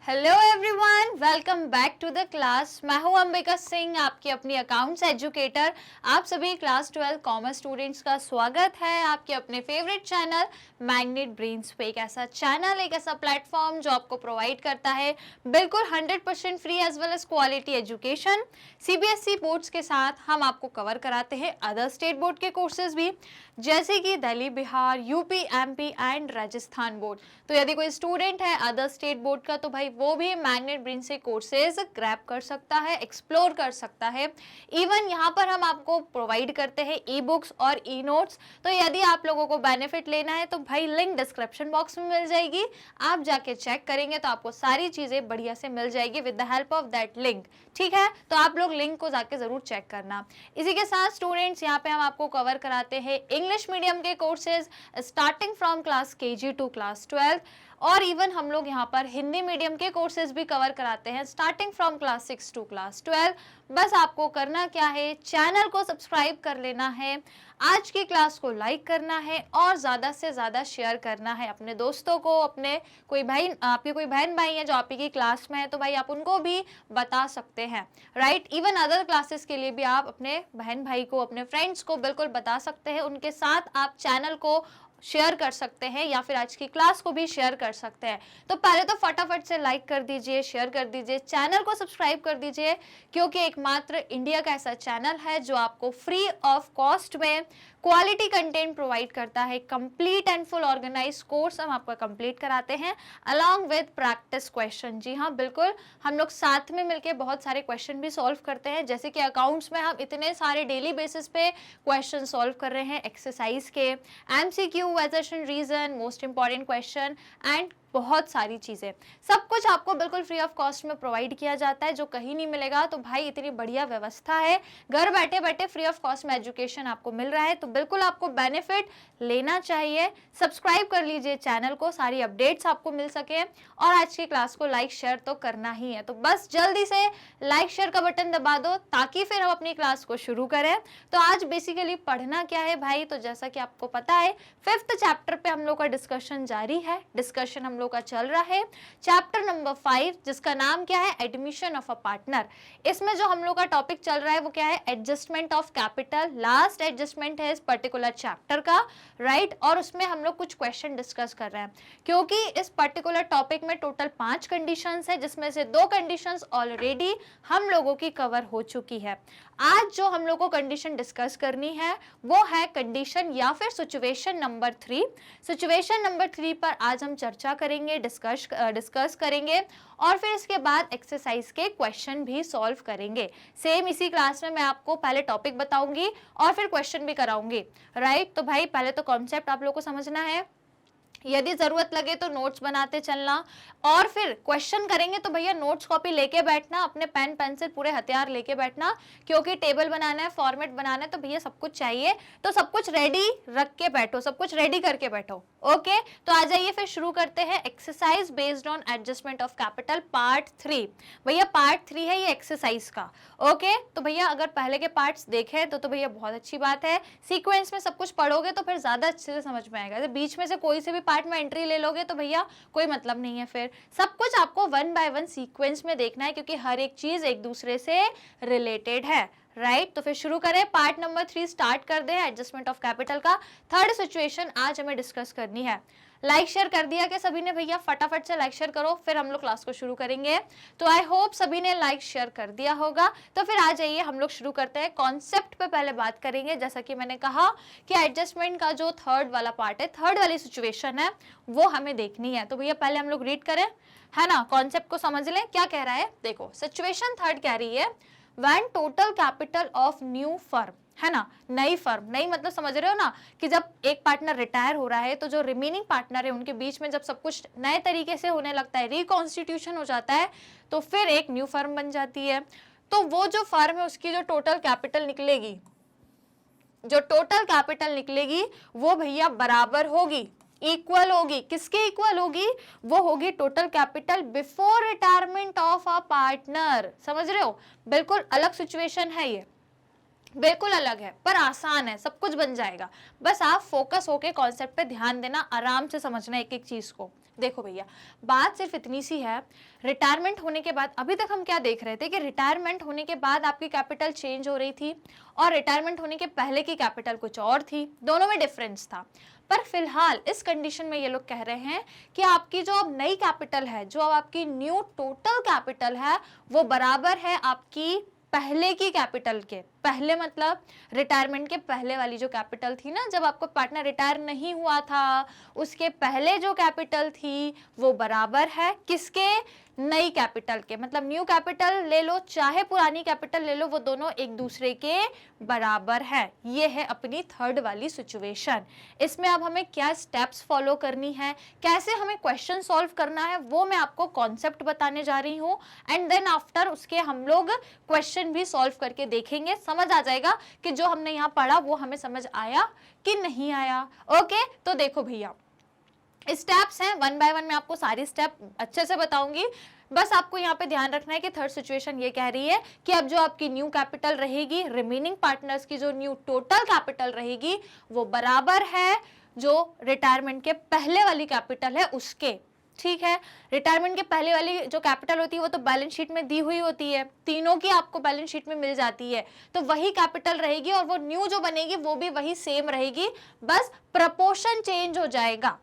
Hello everyone, welcome back to the class. मैं हूं अंबिका सिंह, आपकी अपनी अकाउंट्स एजुकेटर। आप सभी क्लास 12 कॉमर्स स्टूडेंट्स का स्वागत है आपके अपने फेवरेट चैनल मैग्नेट ब्रेन्स पे। एक ऐसा चैनल, एक ऐसा प्लेटफॉर्म जो आपको प्रोवाइड करता है बिल्कुल 100% free as well as quality education. CBSE boards के साथ हम आपको कवर कराते हैं अदर स्टेट बोर्ड के कोर्सेज भी, जैसे कि Delhi, Bihar, UP, MP and Rajasthan board. तो यदि कोई स्टूडेंट है अदर स्टेट बोर्ड का, तो भाई वो भी मैग्नेट ब्रेन से कोर्सेज ग्रैब कर सकता है, एक्सप्लोर कर सकता है। इवन यहाँ पर हम आपको प्रोवाइड करते हैं ई बुक्स और ई नोट्स। तो यदि आप लोगों को बेनिफिट लेना है तो भाई लिंक डिस्क्रिप्शन बॉक्स में मिल जाएगी, आप जाके चेक करेंगे तो आपको सारी चीजें बढ़िया से मिल जाएगी with the help of that link. ठीक है, तो आप लोग लिंक को जाके जरूर चेक करना। इसी के साथ स्टूडेंट्स, यहाँ पे हम आपको कवर कराते हैं इंग्लिश मीडियम के courses starting from class KG to class 12, और इवन हम लोग यहाँ पर हिंदी मीडियम के कोर्सेज भी कवर कराते हैं starting from class 6 to class 12। बस आपको करना क्या है, चैनल को सब्सक्राइब कर लेना है, आज की क्लास को लाइक करना है और ज़्यादा से ज़्यादा शेयर करना है अपने दोस्तों को। अपने कोई भाई, आपके कोई बहन भाई है जो आप ही की क्लास में है, तो भाई आप उनको भी बता सकते हैं, राइट। इवन अदर क्लासेस के लिए भी आप अपने बहन भाई को, अपने फ्रेंड्स को बिल्कुल बता सकते हैं, उनके साथ आप चैनल को शेयर कर सकते हैं या फिर आज की क्लास को भी शेयर कर सकते हैं। तो पहले तो फटाफट से लाइक कर दीजिए, शेयर कर दीजिए, चैनल को सब्सक्राइब कर दीजिए, क्योंकि एकमात्र इंडिया का ऐसा चैनल है जो आपको फ्री ऑफ कॉस्ट में क्वालिटी कंटेंट प्रोवाइड करता है। Complete and full organize course हम आपको कंप्लीट कराते हैं अलॉन्ग विद प्रैक्टिस क्वेश्चन। जी हाँ, बिल्कुल, हम लोग साथ में मिलकर बहुत सारे क्वेश्चन भी सॉल्व करते हैं। जैसे कि अकाउंट्स में हम इतने सारे डेली बेसिस पे क्वेश्चन सॉल्व कर रहे हैं, एक्सरसाइज के, MCQ, assertion, reason, most important question and बहुत सारी चीजें, सब कुछ आपको बिल्कुल फ्री ऑफ कॉस्ट में प्रोवाइड किया जाता है, जो कहीं नहीं मिलेगा। तो भाई इतनी बढ़िया व्यवस्था है, घर बैठे बैठे फ्री ऑफ कॉस्ट में एजुकेशन आपको मिल रहा है, तो बिल्कुल आपको बेनिफिट लेना चाहिए। सब्सक्राइब कर लीजिए चैनल को, सारी अपडेट्स आपको मिल सके, और आज की क्लास को लाइक शेयर तो करना ही है। तो बस जल्दी से लाइक शेयर का बटन दबा दो ताकि फिर हम अपनी क्लास को शुरू करें। तो आज बेसिकली पढ़ना क्या है भाई, तो जैसा कि आपको पता है 5th चैप्टर पे हम लोग का डिस्कशन जारी है। डिस्कशन हम लोग का चल रहा है चैप्टर नंबर 5, जिसका नाम क्या है, एडमिशन ऑफ अ पार्टनर। इसमें जो हम लोग का टॉपिक चल रहा है वो क्या है, adjustment of capital. Last adjustment है इस पर्टिकुलर चैप्टर का, राइट। और उसमें हम लोग कुछ क्वेश्चन डिस्कस कर रहे हैं, क्योंकि इस पर्टिकुलर टॉपिक में टोटल 5 कंडीशंस है, जिसमें से 2 कंडीशंस ऑलरेडी हम लोगों की कवर हो चुकी है। आज जो हम लोग को कंडीशन डिस्कस करनी है वो है कंडीशन या फिर सिचुएशन नंबर 3। सिचुएशन नंबर 3 पर आज हम चर्चा करेंगे, डिस्कस करेंगे, और फिर इसके बाद एक्सरसाइज के क्वेश्चन भी सॉल्व करेंगे। सेम इसी क्लास में मैं आपको पहले टॉपिक बताऊंगी और फिर क्वेश्चन भी कराऊंगी, राइट। तो भाई पहले तो कॉन्सेप्ट आप लोग को समझना है, यदि जरूरत लगे तो नोट्स बनाते चलना, और फिर क्वेश्चन करेंगे तो भैया नोट्स कॉपी लेके बैठना, अपने पेन पेंसिल पूरे हथियार लेके बैठना, क्योंकि टेबल बनाना है, फॉर्मेट बनाना है, तो भैया सब कुछ चाहिए। तो सब कुछ रेडी रख के बैठो, सब कुछ रेडी करके बैठो। ओके, तो आ जाइए फिर शुरू करते हैं। Exercise based on adjustment of capital part 3। भैया पार्ट 3 है ये एक्सरसाइज का। ओके, तो भैया अगर पहले के पार्ट्स देखे तो भैया बहुत अच्छी बात है। सीक्वेंस में सब कुछ पढ़ोगे तो फिर ज्यादा अच्छे से समझ में आएगा। तो बीच में से कोई से भी पार्ट में एंट्री ले लोगे तो भैया कोई मतलब नहीं है। फिर सब कुछ आपको 1 बाय 1 सीक्वेंस में देखना है, क्योंकि हर एक चीज एक दूसरे से रिलेटेड है, राइट। तो फिर शुरू करें, पार्ट नंबर 3 स्टार्ट कर दें, एडजस्टमेंट ऑफ कैपिटल का। थर्ड सिचुएशन आज हमें डिस्कस करनी है। लाइक शेयर कर दिया क्या सभी ने? भैया फटाफट से लाइक शेयर करो, फिर हम लोग क्लास को शुरू करेंगे। तो आई होप सभी ने लाइक शेयर कर दिया होगा। तो फिर आ जाइए हम लोग शुरू करते हैं। कॉन्सेप्ट पे पहले बात करेंगे। जैसा कि मैंने कहा कि एडजस्टमेंट का जो थर्ड वाला पार्ट है, थर्ड वाली सिचुएशन है, वो हमें देखनी है। तो भैया पहले हम लोग रीड करें, है ना, कॉन्सेप्ट को समझ लें क्या कह रहा है। देखो सिचुएशन थर्ड कह रही है, when total capital of new firm, है ना, नई फर्म, नई मतलब समझ रहे हो ना, कि जब एक पार्टनर रिटायर हो रहा है तो जो रिमेनिंग पार्टनर है उनके बीच में जब सब कुछ नए तरीके से होने लगता है, रिकॉन्स्टिट्यूशन हो जाता है, तो फिर एक न्यू फर्म बन जाती है। तो वो जो फर्म है उसकी जो टोटल कैपिटल निकलेगी, जो टोटल कैपिटल निकलेगी वो भैया बराबर होगी, इक्वल होगी। किसके इक्वल होगी? वो होगी total capital before retirement of a partner. समझ रहे हो, बिल्कुल अलग सिचुएशन है ये, बिल्कुल अलग है पर आसान है, सब कुछ बन जाएगा। बस आप फोकस होके कॉन्सेप्ट पे ध्यान देना, आराम से समझना एक एक चीज को, देखो भैया, बात सिर्फ इतनी सी है, रिटायरमेंट होने के बाद, अभी तक हम क्या देख रहे थे कि रिटायरमेंट होने के बाद आपकी कैपिटल चेंज हो रही थी और रिटायरमेंट होने के पहले की कैपिटल कुछ और थी, दोनों में डिफरेंस था। पर फिलहाल इस कंडीशन में ये लोग कह रहे हैं कि आपकी जो अब नई कैपिटल है, जो अब आपकी न्यू टोटल कैपिटल है, वो बराबर है आपकी पहले की कैपिटल के। पहले मतलब रिटायरमेंट के पहले वाली जो कैपिटल थी ना, जब आपको पार्टनर रिटायर नहीं हुआ था, उसके पहले जो कैपिटल थी वो बराबर है किसके? नई कैपिटल के। मतलब न्यू कैपिटल ले लो चाहे पुरानी कैपिटल ले लो, वो दोनों एक दूसरे के बराबर है। ये है अपनी थर्ड वाली सिचुएशन। इसमें अब हमें क्या स्टेप्स फॉलो करनी है, कैसे हमें क्वेश्चन सॉल्व करना है, वो मैं आपको कॉन्सेप्ट बताने जा रही हूँ। एंड देन आफ्टर उसके हम लोग क्वेश्चन भी सॉल्व करके देखेंगे, समझ आ जाएगा कि जो हमने यहाँ पढ़ा वो हमें समझ आया कि नहीं आया। ओके, तो देखो भैया, स्टेप्स हैं, वन बाय वन मैं आपको सारी स्टेप अच्छे से बताऊंगी। बस आपको यहाँ पे ध्यान रखना है कि थर्ड सिचुएशन ये कह रही है कि अब जो आपकी न्यू कैपिटल रहेगी, रिमेनिंग पार्टनर्स की जो न्यू टोटल कैपिटल रहेगी, वो बराबर है जो रिटायरमेंट के पहले वाली कैपिटल है उसके। ठीक है, रिटायरमेंट के पहले वाली जो कैपिटल होती है वो तो बैलेंस शीट में दी हुई होती है, तीनों की आपको बैलेंस शीट में मिल जाती है, तो वही कैपिटल रहेगी और वो न्यू जो बनेगी वो भी वही सेम रहेगी, बस प्रपोर्शन चेंज हो जाएगा।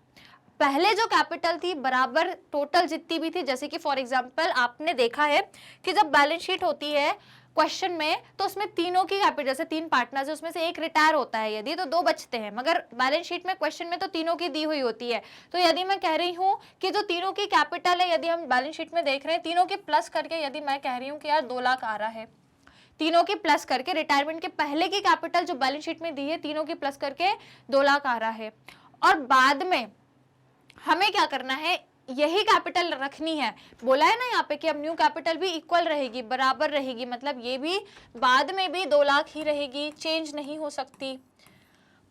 पहले जो कैपिटल थी बराबर टोटल जितनी भी थी, जैसे कि फॉर एग्जांपल आपने देखा है कि जब बैलेंस शीट होती है क्वेश्चन में, तो उसमें तीनों की कैपिटल, जैसे तीन पार्टनर्स है उसमें से एक रिटायर होता है यदि, तो दो बचते हैं, मगर बैलेंस शीट में क्वेश्चन में तो तीनों की दी हुई होती है। तो यदि मैं कह रही हूँ कि जो तीनों की कैपिटल है, यदि हम बैलेंस शीट में देख रहे हैं, तीनों की प्लस करके यदि मैं कह रही हूँ कि यार 2 लाख आ रहा है, तीनों की प्लस करके रिटायरमेंट के पहले की कैपिटल जो बैलेंस शीट में दी है, तीनों की प्लस करके 2 लाख आ रहा है, और बाद में हमें क्या करना है, यही कैपिटल रखनी है। बोला है ना यहाँ पे कि अब न्यू कैपिटल भी इक्वल रहेगी, बराबर रहेगी, मतलब ये भी बाद में भी 2 लाख ही रहेगी, चेंज नहीं हो सकती,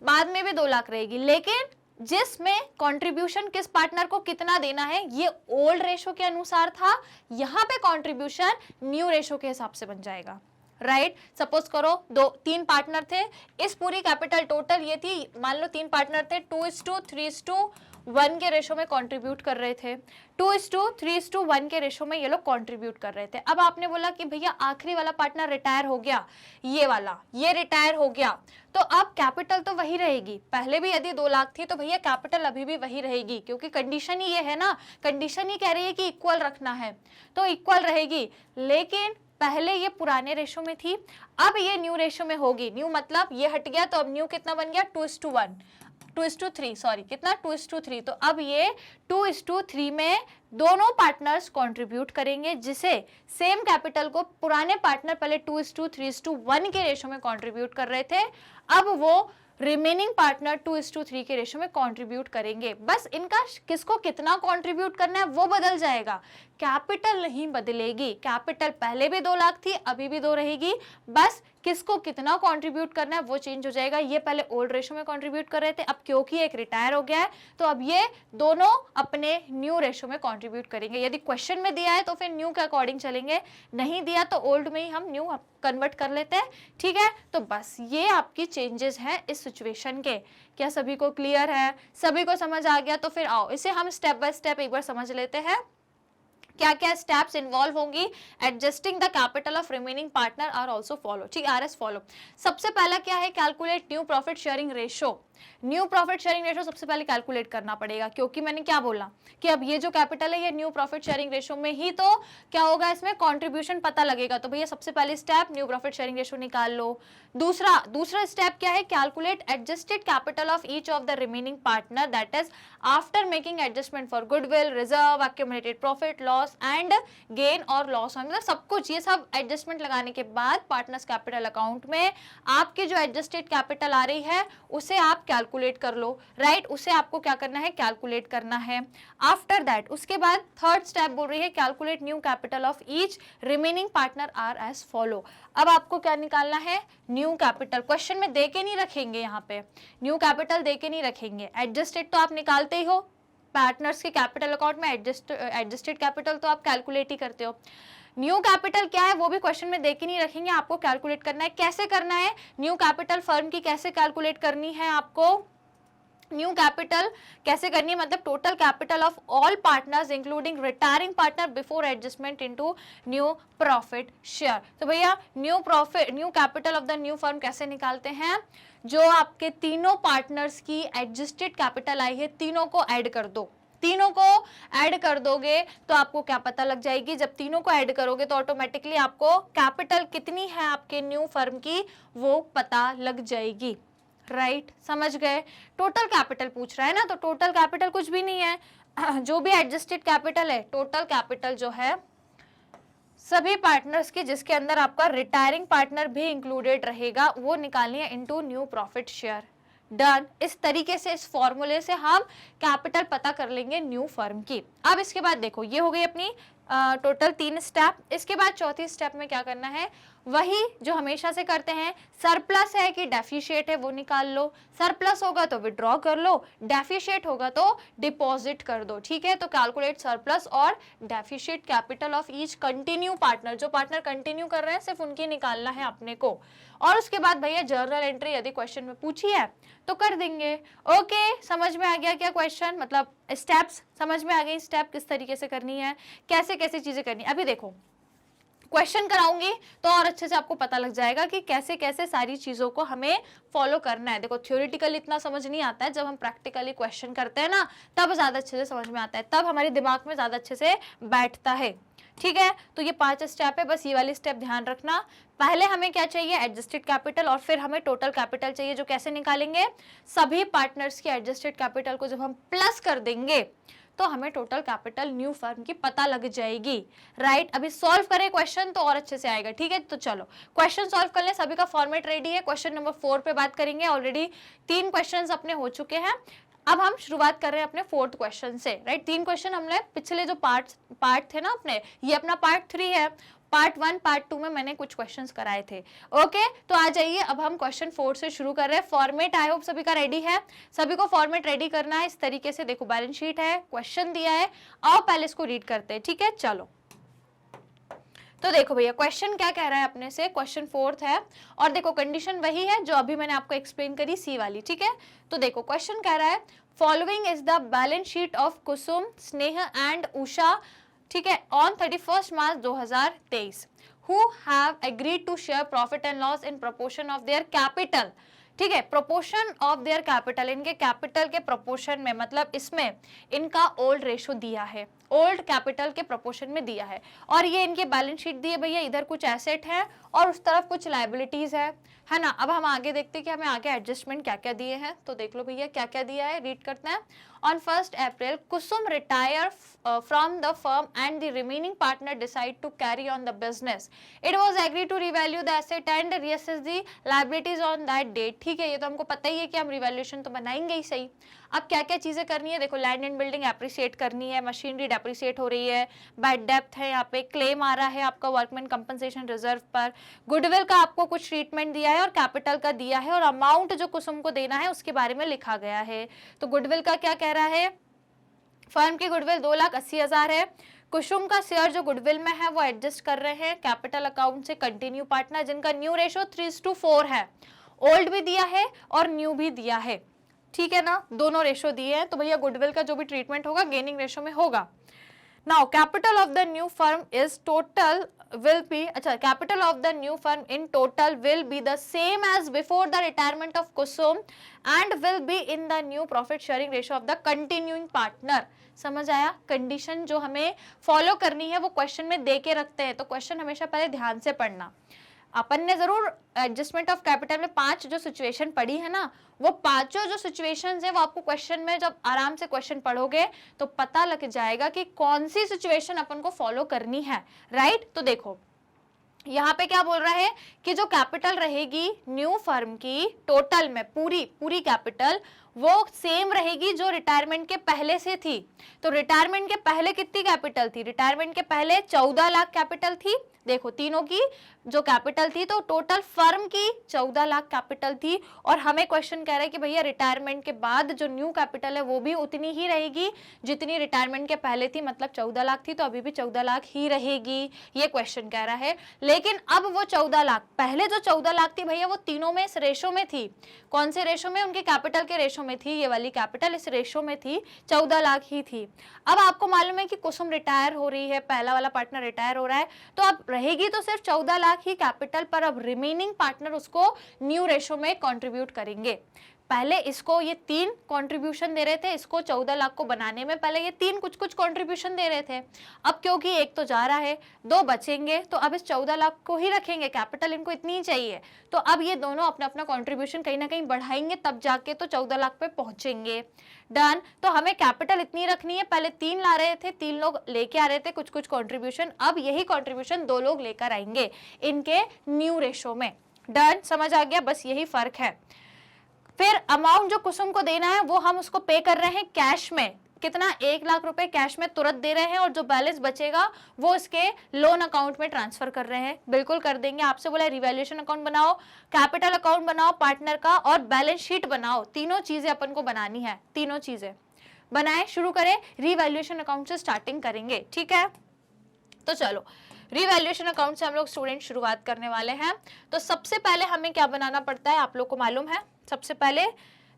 बाद में भी 2 लाख रहेगी। लेकिन जिसमें कंट्रीब्यूशन किस पार्टनर को कितना देना है, ये ओल्ड रेशो के अनुसार था, यहाँ पे कंट्रीब्यूशन न्यू रेशो के हिसाब से बन जाएगा। राइट, सपोज करो 3 पार्टनर थे, इस पूरी कैपिटल टोटल ये थी, मान लो 3 पार्टनर थे, 2:3:1 के रेशो में कंट्रीब्यूट कर रहे थे, 2:3:1 के रेशो में ये लोग कंट्रीब्यूट कर रहे थे। अब आपने बोला कि भैया आखिरी वाला पार्टनर रिटायर हो गया, ये वाला, ये रिटायर हो गया, तो अब कैपिटल तो वही रहेगी। पहले भी यदि 2 लाख थी तो भैया कैपिटल अभी भी वही रहेगी, क्योंकि कंडीशन ही ये है ना, कंडीशन ही कह रही है कि इक्वल रखना है, तो इक्वल रहेगी। लेकिन पहले ये पुराने रेशो में थी, अब ये न्यू रेशो में होगी। न्यू मतलब ये हट गया, तो अब न्यू कितना बन गया, 2:1, 2:3, सॉरी कितना, 2:3। तो अब ये 2:3 में दोनों पार्टनर्स कंट्रीब्यूट करेंगे, जिसे सेम कैपिटल को पुराने पार्टनर पहले 2:3:1 के रेशो में कंट्रीब्यूट कर रहे थे, अब वो रिमेनिंग पार्टनर 2:3 के रेशो में कंट्रीब्यूट करेंगे। बस इनका किसको कितना कंट्रीब्यूट करना है वो बदल जाएगा, कैपिटल नहीं बदलेगी। कैपिटल पहले भी 2 लाख थी, अभी भी 2 रहेगी, बस किसको कितना कंट्रीब्यूट करना है वो चेंज हो जाएगा। ये पहले ओल्ड रेशो में कंट्रीब्यूट कर रहे थे, अब क्योंकि एक रिटायर हो गया है तो अब ये दोनों अपने न्यू रेशो में कंट्रीब्यूट करेंगे। यदि क्वेश्चन में दिया है तो फिर न्यू के अकॉर्डिंग चलेंगे, नहीं दिया तो ओल्ड में ही हम न्यू कन्वर्ट कर लेते हैं। ठीक है, तो बस ये आपकी चेंजेस हैं इस सिचुएशन के। क्या सभी को क्लियर है, सभी को समझ आ गया? तो फिर आओ इसे हम स्टेप बाय स्टेप एक बार समझ लेते हैं, क्या क्या स्टेप्स इन्वॉल्व होंगी। Adjusting the capital of remaining partner are also follow, ठीक, आरएस फॉलो। सबसे पहला क्या है, calculate new profit sharing ratio. New profit sharing ratio सबसे पहले कैलकुलेट करना पड़ेगा, क्योंकि मैंने क्या बोला कि अब ये जो कैपिटल है ये न्यू प्रॉफिट शेयरिंग रेशो में ही तो क्या होगा, इसमें कंट्रीब्यूशन पता लगेगा। तो भैया सबसे पहले step new profit sharing ratio निकाल लो। दूसरा स्टेप क्या है, calculate adjusted capital of each of the remaining partner, that is after making adjustment for goodwill, reserve, accumulated profit, loss and gain और लॉस, मतलब सब कुछ ये सब एडजस्टमेंट लगाने के बाद पार्टनर्स कैपिटल अकाउंट में आपकी जो एडजस्टेड कैपिटल आ रही है उसे आप कैलकुलेट कर लो। राइट, उसे आपको क्या करना है, कैलकुलेट करना है। आफ्टर दैट उसके बाद थर्ड स्टेप बोल रही है calculate new capital of each remaining partner are as follow. अब आपको क्या निकालना है, न्यू कैपिटल। क्वेश्चन में दे के नहीं रखेंगे, यहाँ पे न्यू कैपिटल दे के नहीं रखेंगे, एडजस्टेड तो आप निकालते ही हो, पार्टनर्स के कैपिटल अकाउंट में एडजस्टेड कैपिटल तो आप कैलकुलेट ही करते हो। न्यू कैपिटल क्या है वो भी क्वेश्चन में देख के नहीं रखेंगे, आपको कैलकुलेट करना है। कैसे करना है न्यू कैपिटल फर्म की, कैसे कैलकुलेट करनी है आपको, न्यू कैपिटल कैसे करनी है, मतलब total capital of all partners including retiring partner before adjustment into new profit share. तो भैया new capital of the new firm कैसे निकालते हैं, जो आपके तीनों पार्टनर्स की एडजस्टेड कैपिटल आई है तीनों को ऐड कर दो, तीनों को ऐड कर दोगे तो आपको क्या पता लग जाएगी, जब तीनों को ऐड करोगे तो ऑटोमेटिकली आपको कैपिटल कितनी है आपके न्यू फर्म की वो पता लग जाएगी। राइट, समझ गए। टोटल कैपिटल पूछ रहा है ना, तो टोटल कैपिटल कुछ भी नहीं है, जो भी एडजस्टेड कैपिटल है, टोटल कैपिटल जो है सभी पार्टनर्स की जिसके अंदर आपका रिटायरिंग पार्टनर भी इंक्लूडेड रहेगा वो निकालनी है into new profit share. Done. इस तरीके से इस फॉर्मूले से हम कैपिटल पता कर लेंगे न्यू फर्म की। अब इसके बाद देखो ये हो गई अपनी टोटल 3 स्टेप। इसके बाद चौथी स्टेप में क्या करना है, वही जो हमेशा से करते हैं, सरप्लस है कि डेफिशिएट है वो निकाल लो, सरप्लस होगा तो विड्रॉ कर लो, डेफिशिएट होगा तो डिपॉजिट कर दो। ठीक है, तो कैलकुलेट सरप्लस और deficit capital of each continue partner, जो पार्टनर कंटिन्यू कर रहे हैं सिर्फ उनकी निकालना है अपने को। और उसके बाद भैया जर्नल एंट्री यदि क्वेश्चन में पूछी है तो कर देंगे। ओके, समझ में आ गया क्या क्वेश्चन, मतलब स्टेप्स समझ में आ गई, स्टेप किस तरीके से करनी है, कैसे कैसे चीजें करनी है। अभी देखो क्वेश्चन कराऊंगी तो और अच्छे से आपको पता लग जाएगा कि कैसे कैसे सारी चीजों को हमें फॉलो करना है। देखो थ्योरेटिकली इतना समझ नहीं आता है, जब हम प्रैक्टिकली क्वेश्चन करते हैं ना तब ज्यादा अच्छे से समझ में आता है, तब हमारे दिमाग में ज्यादा अच्छे से बैठता है। ठीक है, तो ये 5 स्टेप है, बस ये वाली स्टेप ध्यान रखना। पहले हमें क्या चाहिए, एडजस्टेड कैपिटल, और फिर हमें टोटल कैपिटल चाहिए, जो कैसे निकालेंगे, सभी पार्टनर्स की एडजस्टेड कैपिटल को जब हम प्लस कर देंगे तो हमें टोटल कैपिटल न्यू फर्म की पता लग जाएगी। राइट, अभी सॉल्व करें क्वेश्चन तो और अच्छे से आएगा। ठीक है, तो चलो क्वेश्चन सॉल्व कर ले, सभी का फॉर्मेट रेडी है। क्वेश्चन नंबर 4 पे बात करेंगे, ऑलरेडी 3 क्वेश्चन अपने हो चुके हैं। अब हम शुरुआत कर रहे हैं अपने 4th क्वेश्चन से। राइट, 3 क्वेश्चन हमने पिछले जो पार्ट थे ना अपने, ये अपना पार्ट 3 है। पार्ट 1 पार्ट 2 में मैंने कुछ क्वेश्चंस कराए थे। ओके, तो आ जाइए, अब हम क्वेश्चन 4 से शुरू कर रहे हैं। फॉर्मेट आई होप सभी का रेडी है, सभी को फॉर्मेट रेडी करना है इस तरीके से। देखो बैलेंस शीट है, क्वेश्चन दिया है, आओ पहले इसको रीड करते हैं। ठीक है, चलो तो देखो भैया क्वेश्चन क्या कह रहा है अपने से, क्वेश्चन 4th है, और देखो कंडीशन वही है जो अभी मैंने आपको एक्सप्लेन करी, सी वाली। ठीक है, तो देखो क्वेश्चन कह रहा है following is the balance sheet of Kusum, Sneh and Usha, ठीक है, on 31 March 2023 who have agreed to share profit and loss in proportion of their capital। ठीक है, प्रोपोर्शन ऑफ देयर कैपिटल, इनके कैपिटल के प्रोपोर्शन में, मतलब इसमें इनका ओल्ड रेशो दिया है, ओल्ड कैपिटल के प्रोपोर्शन में दिया है, और ये इनके बैलेंस शीट दी है भैया, इधर कुछ एसेट है और उस तरफ कुछ लायबिलिटीज है ना। अब हम आगे देखते हैं कि हमें आगे एडजस्टमेंट क्या क्या दिए हैं, तो देख लो भैया क्या क्या दिया है, रीड करते हैं। On 1 April Kusum retire from the firm and the remaining partner decide to carry on the business. It was agreed to revalue the asset and reassess the liabilities on that date। ठीक है, ये तो हमको पता ही है कि हम revaluation तो बनाएंगे ही सही। अब क्या क्या चीजें करनी है, देखो लैंड एंड बिल्डिंग एप्रिसिएट करनी है, मशीनरी डेप्रिसिएट हो रही है, बैड डेप्थ है, यहाँ पे क्लेम आ रहा है आपका वर्कमैन कंपनसेशन रिजर्व पर, गुडविल का आपको कुछ ट्रीटमेंट दिया है और कैपिटल का दिया है, और अमाउंट जो कुसुम को देना है उसके बारे में लिखा गया है। तो गुडविल का क्या कह रहा है, फर्म की गुडविल 2,80,000 है, कुसुम का शेयर जो गुडविल में है वो एडजस्ट कर रहे हैं कैपिटल अकाउंट से कंटिन्यू पार्टनर, जिनका न्यू रेशो 3:4 है, ओल्ड भी दिया है और न्यू भी दिया है। ठीक है ना, दोनों रेशो दिए हैं, तो भैया गुडविल का जो भी ट्रीटमेंट होगा गेनिंग रेशो में होगा। Now capital of the new firm is total will be, अच्छा, capital of the new firm in total will be the same as before the retirement of Kusum and will be in the new profit sharing ratio of the continuing partner। समझ आया, condition जो हमें follow करनी है वो question में दे के रखते हैं, तो क्वेश्चन हमेशा पहले ध्यान से पढ़ना। अपन ने जरूर एडजस्टमेंट ऑफ कैपिटल में 5 जो सिचुएशन पढ़ी है ना, वो पांचों जो सिचुएशंस है वो आपको क्वेश्चन में जब आराम से क्वेश्चन पढ़ोगे तो पता लग जाएगा कि कौन सी सिचुएशन अपन को फॉलो करनी है। राइट, तो देखो यहाँ पे क्या बोल रहा है कि जो कैपिटल रहेगी न्यू फर्म की टोटल में, पूरी कैपिटल वो सेम रहेगी जो रिटायरमेंट के पहले से थी। तो रिटायरमेंट के पहले कितनी कैपिटल थी, रिटायरमेंट के पहले 14 लाख कैपिटल थी। देखो तीनों की जो कैपिटल थी, तो टोटल फर्म की 14 लाख कैपिटल थी, और हमें क्वेश्चन कह रहा है कि भैया रिटायरमेंट के बाद जो न्यू कैपिटल है वो भी उतनी ही रहेगी जितनी रिटायरमेंट के पहले थी, मतलब 14 लाख थी तो अभी भी 14 लाख ही रहेगी, ये क्वेश्चन कह रहा है। लेकिन अब वो 14 लाख, पहले जो 14 लाख थी भैया वो तीनों में इस रेशो में थी, कौन से रेशो में, उनके कैपिटल के रेशो में थी, ये वाली कैपिटल इस रेशो में थी, 14 लाख ही थी। अब आपको मालूम है कि कुसुम रिटायर हो रही है, पहला वाला पार्टनर रिटायर हो रहा है, तो अब रहेगी तो सिर्फ 14 लाख ही कैपिटल, पर अब रिमेनिंग पार्टनर उसको न्यू रेशो में कंट्रीब्यूट करेंगे। पहले इसको ये 3 कंट्रीब्यूशन दे रहे थे, इसको 14 लाख को बनाने में पहले ये 3 कुछ कुछ कंट्रीब्यूशन दे रहे थे। अब क्योंकि एक तो जा रहा है, 2 बचेंगे, तो अब इस 14 लाख को ही रखेंगे, कैपिटल इनको इतनी ही चाहिए, तो अब ये दोनों अपना अपना कंट्रीब्यूशन कहीं ना कहीं बढ़ाएंगे, तब जाके तो 14 लाख पे पहुंचेंगे। डन। तो हमें कैपिटल इतनी रखनी है, पहले 3 ला रहे थे, 3 लोग लेके आ रहे थे कुछ कुछ कंट्रीब्यूशन, अब यही कंट्रीब्यूशन 2 लोग लेकर आएंगे इनके न्यू रेशो में। डन, समझ आ गया, बस यही फर्क है। फिर अमाउंट जो कुसुम को देना है वो हम उसको पे कर रहे हैं कैश में, कितना, 1 लाख रुपए कैश में तुरंत दे रहे हैं, और जो बैलेंस बचेगा वो इसके लोन अकाउंट में ट्रांसफर कर रहे हैं। बिल्कुल कर देंगे। आपसे बोला रिवैल्यूएशन अकाउंट बनाओ, कैपिटल अकाउंट बनाओ पार्टनर का, और बैलेंस शीट बनाओ, तीनों चीजें अपन को बनानी है, तीनों चीजें बनाए। शुरू करें, रिवैल्यूएशन अकाउंट से स्टार्टिंग करेंगे, ठीक है। तो चलो रिवैल्यूएशन अकाउंट से हम लोग स्टूडेंट शुरुआत करने वाले हैं। तो सबसे पहले हमें क्या बनाना पड़ता है, आप लोग को मालूम है। सबसे पहले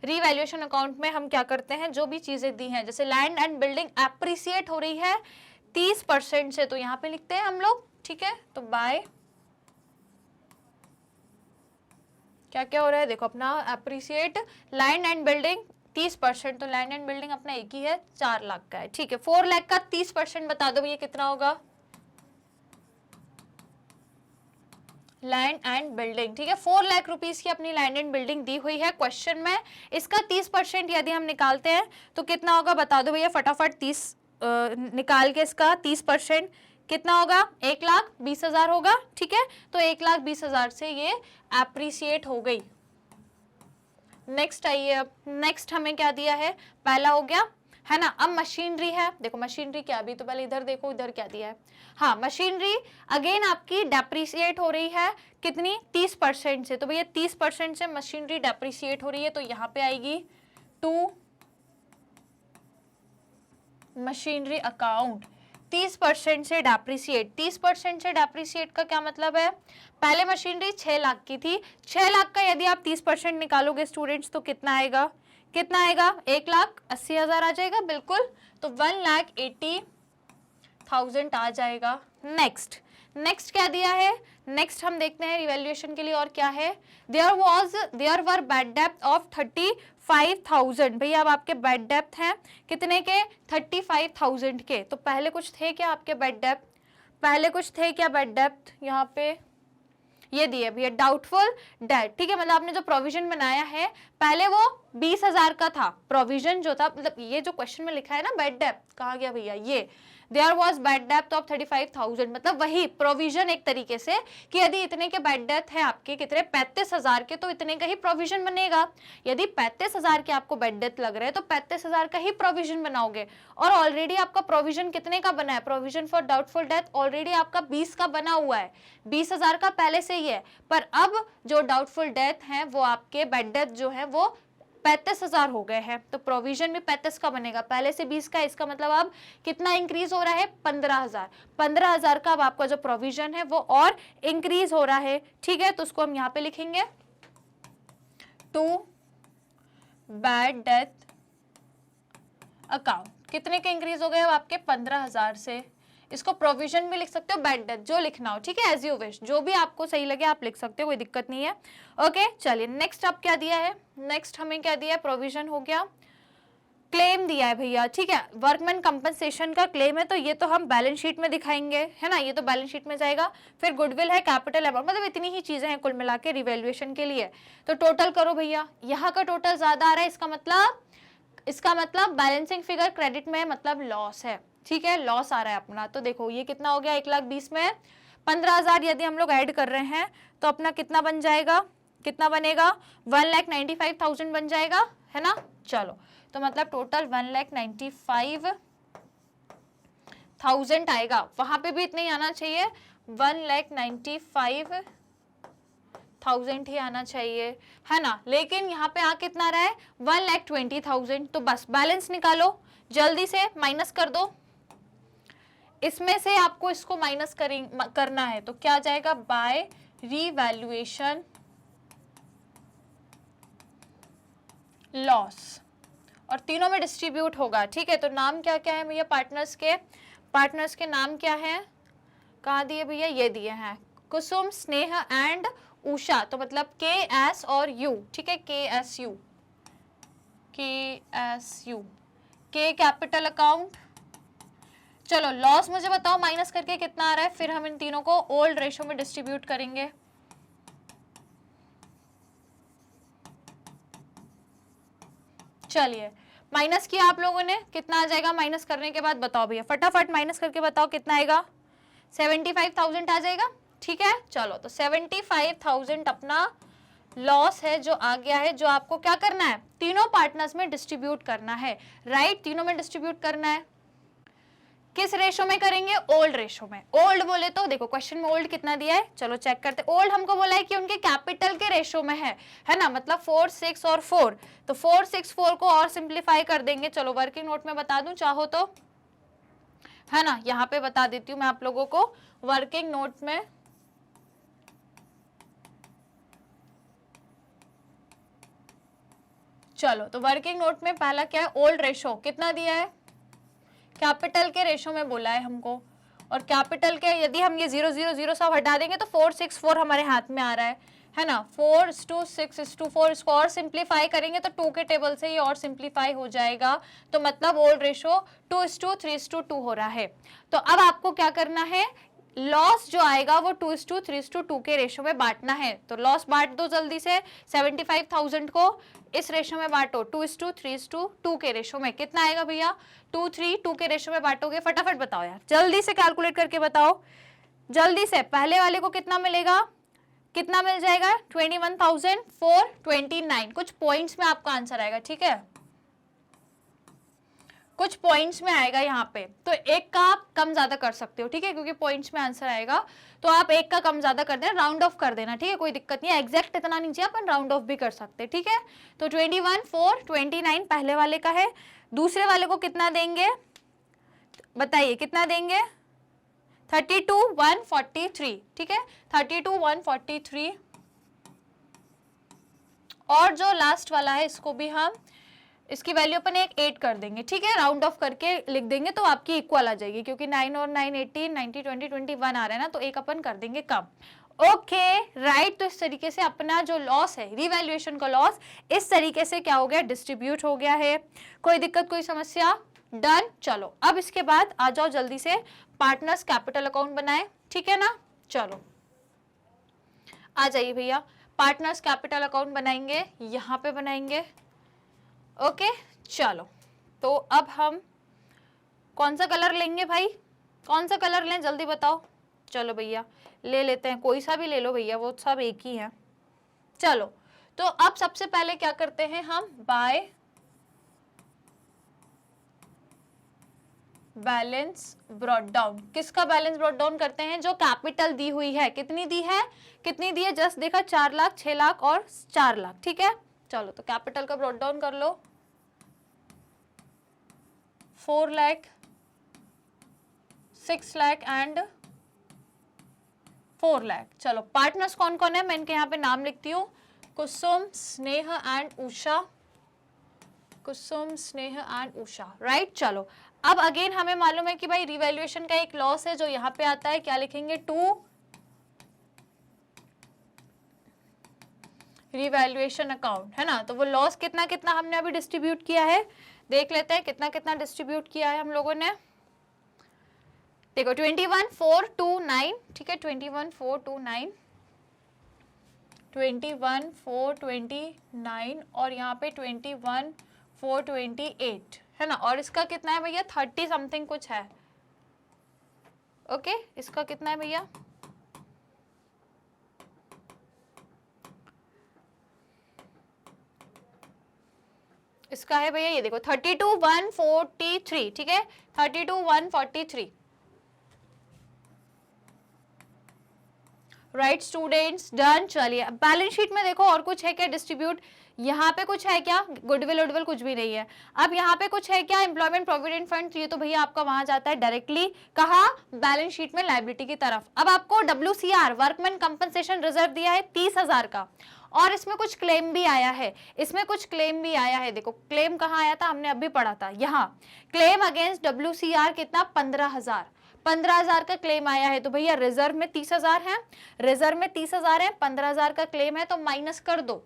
रिवैल्यूएशन अकाउंट में हम क्या करते हैं, जो भी चीजें दी हैं, जैसे लैंड एंड बिल्डिंग एप्रिसिएट हो रही है 30% से, तो यहाँ पे लिखते हैं हम लोग, ठीक है। तो बाय क्या क्या हो रहा है, देखो अपना एप्रिसिएट लैंड एंड बिल्डिंग 30%, तो लैंड एंड बिल्डिंग अपना एक ही है, 4 लाख का है, ठीक है। 4 लाख का 30% बता दो भैया कितना होगा, लैंड एंड बिल्डिंग, ठीक है। 4 लाख रुपीस की अपनी लैंड एंड बिल्डिंग दी हुई है क्वेश्चन में, इसका 30% यदि हम निकालते हैं तो कितना होगा बता दो भैया फटाफट। 30 निकाल के इसका 30% कितना होगा, 1,20,000 होगा, ठीक है। तो 1,20,000 से ये एप्रिसिएट हो गई। नेक्स्ट आइए, अब नेक्स्ट हमें क्या दिया है, पहला हो गया है ना। अब मशीनरी है, देखो मशीनरी क्या, अभी तो पहले इधर देखो इधर क्या दिया है। हाँ, मशीनरी अगेन आपकी डेप्रिसिएट हो रही है, कितनी, 30% से, तो भैया 30% से मशीनरी डेप्रिसिएट हो रही है, तो यहाँ पे आएगी टू मशीनरी अकाउंट। 30% से डेप्रिसिएट, 30% से डेप्रिसिएट का क्या मतलब है, पहले मशीनरी 6 लाख की थी, 6 लाख का यदि आप 30% निकालोगे स्टूडेंट्स तो कितना आएगा, कितना आएगा, 1,80,000 आ जाएगा, बिल्कुल। तो 1,80,000 आ जाएगा। नेक्स्ट क्या दिया है, नेक्स्ट हम देखते हैं रिवैल्यूएशन के लिए और क्या है। देयर वर बैड डेप्थ ऑफ 35,000, भैया अब आपके बैड डेप्थ हैं कितने के, 35,000 के। तो पहले कुछ थे क्या आपके बैड डेप्थ, पहले कुछ थे क्या बैड डेप्थ, यहाँ पे ये दिए भैया डाउटफुल डेट, ठीक है। मतलब आपने जो प्रोविजन बनाया है पहले वो 20,000 का था प्रोविजन जो था, मतलब ये जो क्वेश्चन में लिखा है ना बैड डेप्थ, कहा गया भैया ये देयर वाज बैड डेप्थ ऑफ 35,000, मतलब वही प्रोविजन एक तरीके से कि यदि इतने के बैड डेप्थ है आपके, कितने, 35,000 के, तो इतने का ही प्रोविजन बनेगा। यदि 35,000 के आपको बैड डेप्थ लग रहे हैं तो 35,000 का ही प्रोविजन बनाओगे, और ऑलरेडी आपका प्रोविजन कितने का बना है, provision for doubtful death already आपका 20 का बना हुआ है, 20,000 का पहले से ही है। पर अब जो डाउटफुल डेथ है वो आपके बैड डेथ जो है वो 35,000 हो गए हैं, तो प्रोविजन भी 35 का बनेगा, पहले से 20 का, इसका मतलब अब कितना इंक्रीज हो रहा है, 15,000, 15,000 का अब आपका जो प्रोविजन है वो और इंक्रीज हो रहा है, ठीक है। तो उसको हम यहाँ पे लिखेंगे टू बैड डेथ अकाउंट, कितने के इंक्रीज हो गए अब आपके, 15,000 से। इसको प्रोविजन भी लिख सकते हो, बैड डेथ, जो लिखना हो, ठीक है, एज यू विश, जो भी आपको सही लगे आप लिख सकते हो, कोई दिक्कत नहीं है। ओके चलिए नेक्स्ट अब क्या दिया है, नेक्स्ट हमें क्या दिया है, प्रोविजन हो गया, क्लेम दिया है भैया, ठीक है। वर्कमैन कंपनसेशन का क्लेम है, तो ये तो हम बैलेंस शीट में दिखाएंगे, है ना, ये तो बैलेंस शीट में जाएगा। फिर गुडविल है, कैपिटल अमाउंट, मतलब इतनी ही चीजें हैं कुल मिला के रिवैल्यूएशन के लिए। तो टोटल करो भैया, यहाँ का टोटल ज्यादा आ रहा है, इसका मतलब बैलेंसिंग फिगर क्रेडिट में मतलब लॉस है, ठीक है, लॉस आ रहा है अपना। तो देखो ये कितना हो गया, 1,20,000 में 15,000 यदि हम लोग ऐड कर रहे हैं तो अपना कितना बन जाएगा, कितना बनेगा, 1,95,000 बन जाएगा, है ना। चलो तो मतलब टोटल 1,95,000 आएगा, वहां पे भी इतने ही आना चाहिए, 1,95,000 ही आना चाहिए, है ना। लेकिन यहाँ पे आ कितना रहा है, 1,20,000। तो बस बैलेंस निकालो जल्दी से, माइनस कर दो, इसमें से आपको इसको माइनस करना है, तो क्या जाएगा, बाय रिवैल्यूएशन लॉस, और तीनों में डिस्ट्रीब्यूट होगा, ठीक है। तो नाम क्या क्या है भैया पार्टनर्स के? पार्टनर्स के नाम क्या है? कहाँ दिए भैया? ये दिए हैं, कुसुम, स्नेह एंड उषा। तो मतलब के एस और यू, ठीक है, के एस यू, के एस यू, के कैपिटल अकाउंट। चलो लॉस मुझे बताओ माइनस करके कितना आ रहा है, फिर हम इन तीनों को ओल्ड रेशो में डिस्ट्रीब्यूट करेंगे। चलिए माइनस किया आप लोगों ने, कितना आ जाएगा माइनस करने के बाद? बताओ भैया फटाफट माइनस करके बताओ कितना आएगा। 75,000 आ जाएगा, ठीक है। चलो तो 75,000 अपना लॉस है जो आ गया है, जो आपको क्या करना है? तीनों पार्टनर्स में डिस्ट्रीब्यूट करना है, राइट। तीनों में डिस्ट्रीब्यूट करना है। किस रेशो में करेंगे? ओल्ड रेशो में। ओल्ड बोले तो देखो क्वेश्चन में ओल्ड कितना दिया है, चलो चेक करते। ओल्ड हमको बोला है कि उनके कैपिटल के रेशो में है ना, मतलब 4, 6 और 4। तो 4, 6, 4 को और सिंप्लीफाई कर देंगे। चलो वर्किंग नोट में बता दूं चाहो तो, है ना, यहाँ पे बता देती हूँ मैं आप लोगों को वर्किंग नोट में। चलो तो वर्किंग नोट में पहला क्या है? ओल्ड रेशो कितना दिया है? कैपिटल के रेशो में बोला है हमको, और कैपिटल के यदि हम ये 0, 0, 0 सब हटा देंगे तो 4, 6, 4 हमारे हाथ में आ रहा है ना। 4:6:4, इसको और सिंप्लीफाई करेंगे तो 2 के टेबल से ये और सिंप्लीफाई हो जाएगा। तो मतलब ओल्ड रेशो 2:3:2 हो रहा है। तो अब आपको क्या करना है? लॉस जो आएगा वो 2:3:2 के रेशो में बांटना है। तो लॉस बांट दो जल्दी से, 75,000 को इस रेशो में बांटो 2:3:2 के रेशो में। कितना आएगा भैया? 2:3:2 के रेशो में बांटोगे, फटाफट बताओ यार, जल्दी से कैलकुलेट करके बताओ जल्दी से। पहले वाले को कितना मिलेगा? कितना मिल जाएगा? 21,429। कुछ पॉइंट्स में आपका आंसर आएगा, ठीक है, कुछ पॉइंट्स में आएगा यहाँ पे। तो एक का आप कम ज्यादा कर सकते हो, ठीक है, क्योंकि पॉइंट्स में आंसर आएगा। तो आप एक का कम ज्यादा कर देना, राउंड ऑफ कर देना, ठीक है, कोई दिक्कत नहीं है। एग्जैक्ट इतना नहीं चाहिए, अपन राउंड ऑफ भी कर सकते हैं, ठीक है। तो 21,429 पहले वाले का है। दूसरे वाले को कितना देंगे बताइए, कितना देंगे? 32,143, ठीक है, 32,143। और जो लास्ट वाला है इसको भी हम, इसकी वैल्यू अपन एक 8 कर देंगे, ठीक है, राउंड ऑफ करके लिख देंगे तो आपकी इक्वल आ जाएगी, क्योंकि 9 और 9 18, 90 20 21 आ रहा है ना, तो एक अपन कर देंगे कम। Okay right. तो इस तरीके से अपना जो लॉस है, रिवैल्यूएशन का लॉस, इस तरीके से क्या हो गया? डिस्ट्रीब्यूट हो गया है। कोई दिक्कत, कोई समस्या? डन। चलो अब इसके बाद आ जाओ जल्दी से, पार्टनर्स कैपिटल अकाउंट बनाए, ठीक है ना। चलो आ जाइए भैया, पार्टनर्स कैपिटल अकाउंट बनाएंगे, यहाँ पे बनाएंगे। ओके चलो, तो अब हम कौन सा कलर लेंगे भाई? कौन सा कलर लें जल्दी बताओ। चलो भैया ले लेते हैं, कोई सा भी ले लो भैया, वो सब एक ही है। चलो तो अब सबसे पहले क्या करते हैं हम? By balance brought down. किसका बैलेंस ब्रॉट डाउन करते हैं? जो कैपिटल दी हुई है। कितनी दी है? कितनी दी है? जस्ट देखा, 4 लाख, 6 लाख और 4 लाख, ठीक है। चलो तो कैपिटल का ब्रॉट डाउन कर लो, 4 लाख, 6 लाख एंड 4 लाख। चलो पार्टनर्स कौन कौन है मैं इनके यहाँ पे नाम लिखती हूँ, कुसुम, Sneh and Usha. Kusum, Sneh and Usha, right. चलो अब अगेन हमें मालूम है कि भाई रिवैल्यूएशन का एक लॉस है जो यहाँ पे आता है, क्या लिखेंगे? 2 रिवैल्यूएशन अकाउंट, है ना। तो वो लॉस कितना कितना हमने अभी डिस्ट्रीब्यूट किया है, देख लेते हैं कितना कितना डिस्ट्रीब्यूट किया है हम लोगों ने। देखो 21,429, ठीक है, 21,429, 21,429 और यहाँ पे 21,428, है ना। और इसका कितना है भैया? 30 समथिंग कुछ है। ओके इसका कितना है भैया? इसका है भैया, ये देखो 32,143, ठीक है, 32,143, राइट स्टूडेंट्स, डन। चलिए अब बैलेंस शीट में देखो और कुछ है क्या डिस्ट्रीब्यूट? यहाँ पे कुछ है क्या? गुडविल वुडविल कुछ भी नहीं है। अब यहाँ पे कुछ है क्या? एम्प्लॉयमेंट प्रोविडेंट फंड, ये तो भैया आपका वहां जाता है डायरेक्टली, कहाँ? बैलेंस शीट में लायबिलिटी की तरफ। अब आपको WCR वर्कमैन कंपनसेशन रिजर्व दिया है 30,000 का, और इसमें कुछ क्लेम भी आया है, इसमें कुछ क्लेम भी आया है। देखो क्लेम कहाँ आया था, हमने अभी पढ़ा था, यहाँ क्लेम अगेंस्ट WCR कितना 15,000, 15,000 का क्लेम आया है। तो भैया रिजर्व में 30,000 है, रिजर्व में 30,000 है, 15,000 का क्लेम है, तो माइनस कर दो,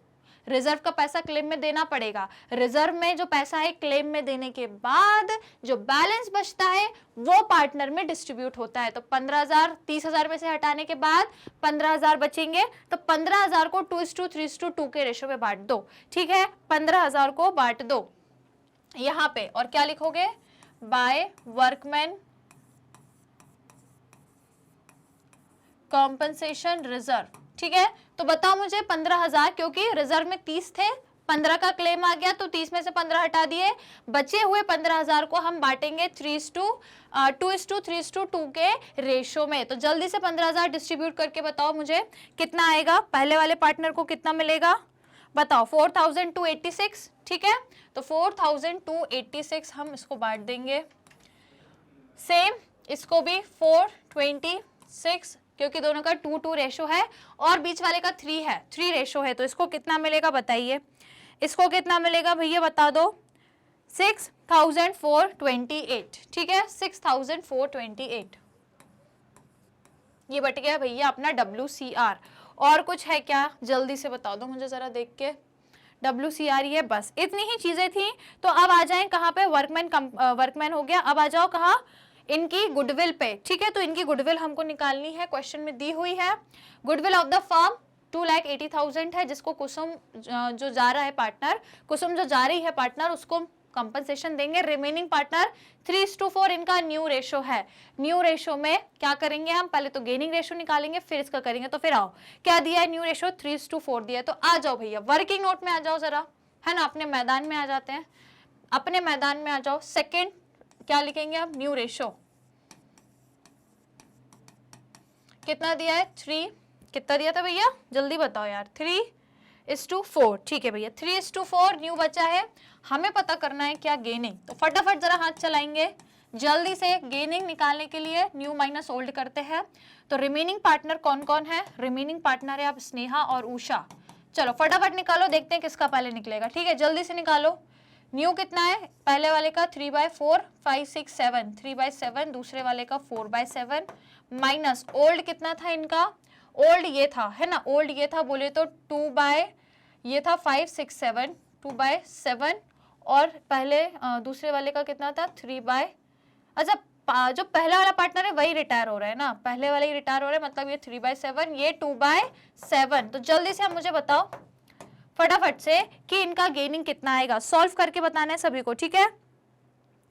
रिजर्व का पैसा क्लेम में देना पड़ेगा। रिजर्व में जो पैसा है क्लेम में देने के बाद जो बैलेंस बचता है वो पार्टनर में डिस्ट्रीब्यूट होता है। तो 15,000 30,000 में से हटाने के बाद 15,000 बचेंगे, तो 15,000 को 2:3:2 के रेशो में बांट दो। ठीक है, 15,000 को बांट दो यहां पे, और क्या लिखोगे, बाय वर्कमैन कॉम्पनसेशन रिजर्व। ठीक है, तो बताओ मुझे 15,000, क्योंकि रिजर्व में 30 थे, 15 का क्लेम आ गया तो 30 में से 15 हटा दिए, बचे हुए 15,000 को हम बांटेंगे 2:3:2 के रेशो में। तो जल्दी से 15,000 डिस्ट्रीब्यूट करके बताओ मुझे कितना आएगा, पहले वाले पार्टनर को कितना मिलेगा बताओ, 4,286। ठीक है, तो 4,286 हम इसको बांट देंगे, सेम इसको भी 426, क्योंकि दोनों का 2:2 रेशो है और बीच वाले का 3 है, 3 रेशो है, तो इसको कितना मिलेगा बताइए, इसको कितना मिलेगा भैया बता दो, 6,428। ठीक है, 6,428 ये बट गया भैया अपना WCR। और कुछ है क्या, जल्दी से बता दो मुझे जरा देख के, WCR ये बस इतनी ही चीजें थी। तो अब आ जाएं कहाँ पे, वर्कमैन हो गया, अब आ जाओ कहाँ, इनकी गुडविल पे। ठीक है, तो इनकी गुडविल हमको निकालनी है, क्वेश्चन में दी हुई है। गुडविल ऑफ द फर्म 2,80,000 है, जिसको कुसुम जो जा रहा है पार्टनर, कुसुम जो जा रही है पार्टनर, उसको कंपनसेशन देंगे। रिमेनिंग पार्टनर 3:4 इनका न्यू रेशो है। न्यू रेशो में क्या करेंगे हम, पहले तो गेनिंग रेशो निकालेंगे फिर इसका करेंगे। तो फिर आओ, क्या दिया है न्यू रेशो 3:4 दिया है। तो आ जाओ भैया वर्किंग नोट में आ जाओ जरा, है ना, अपने मैदान में आ जाते हैं, अपने मैदान में आ जाओ। सेकेंड क्या लिखेंगे हम, न्यू रेशो कितना दिया है, 3, कितना दिया था भैया जल्दी बताओ यार, 3:4। ठीक है भैया 3:4 न्यू बचा है, हमें पता करना है क्या गेनिंग। तो फटाफट जरा हाथ चलाएंगे जल्दी से, गेनिंग निकालने के लिए न्यू माइनस ओल्ड करते हैं। तो रिमेनिंग पार्टनर कौन कौन है, रिमेनिंग पार्टनर है आप स्नेहा और उषा। चलो फटाफट निकालो, देखते हैं किसका पहले निकलेगा। ठीक है, जल्दी से निकालो। न्यू कितना है, पहले वाले का 3/4, 5, 6, 7, 3/7, दूसरे वाले का 4/7, माइनस ओल्ड कितना था इनका, ओल्ड ये था, है ना, ओल्ड ये था, बोले तो 2 था 5, 6, 7, 2/7, और पहले दूसरे वाले का कितना था 3 अच्छा जो पहला वाला पार्टनर है वही रिटायर हो रहा है ना, पहले वाला ही रिटायर हो रहा है, मतलब ये 3/7, ये 2/7। तो जल्दी से आप मुझे बताओ फटाफट से कि इनका गेनिंग कितना आएगा, सॉल्व करके बताना है सभी को। ठीक है,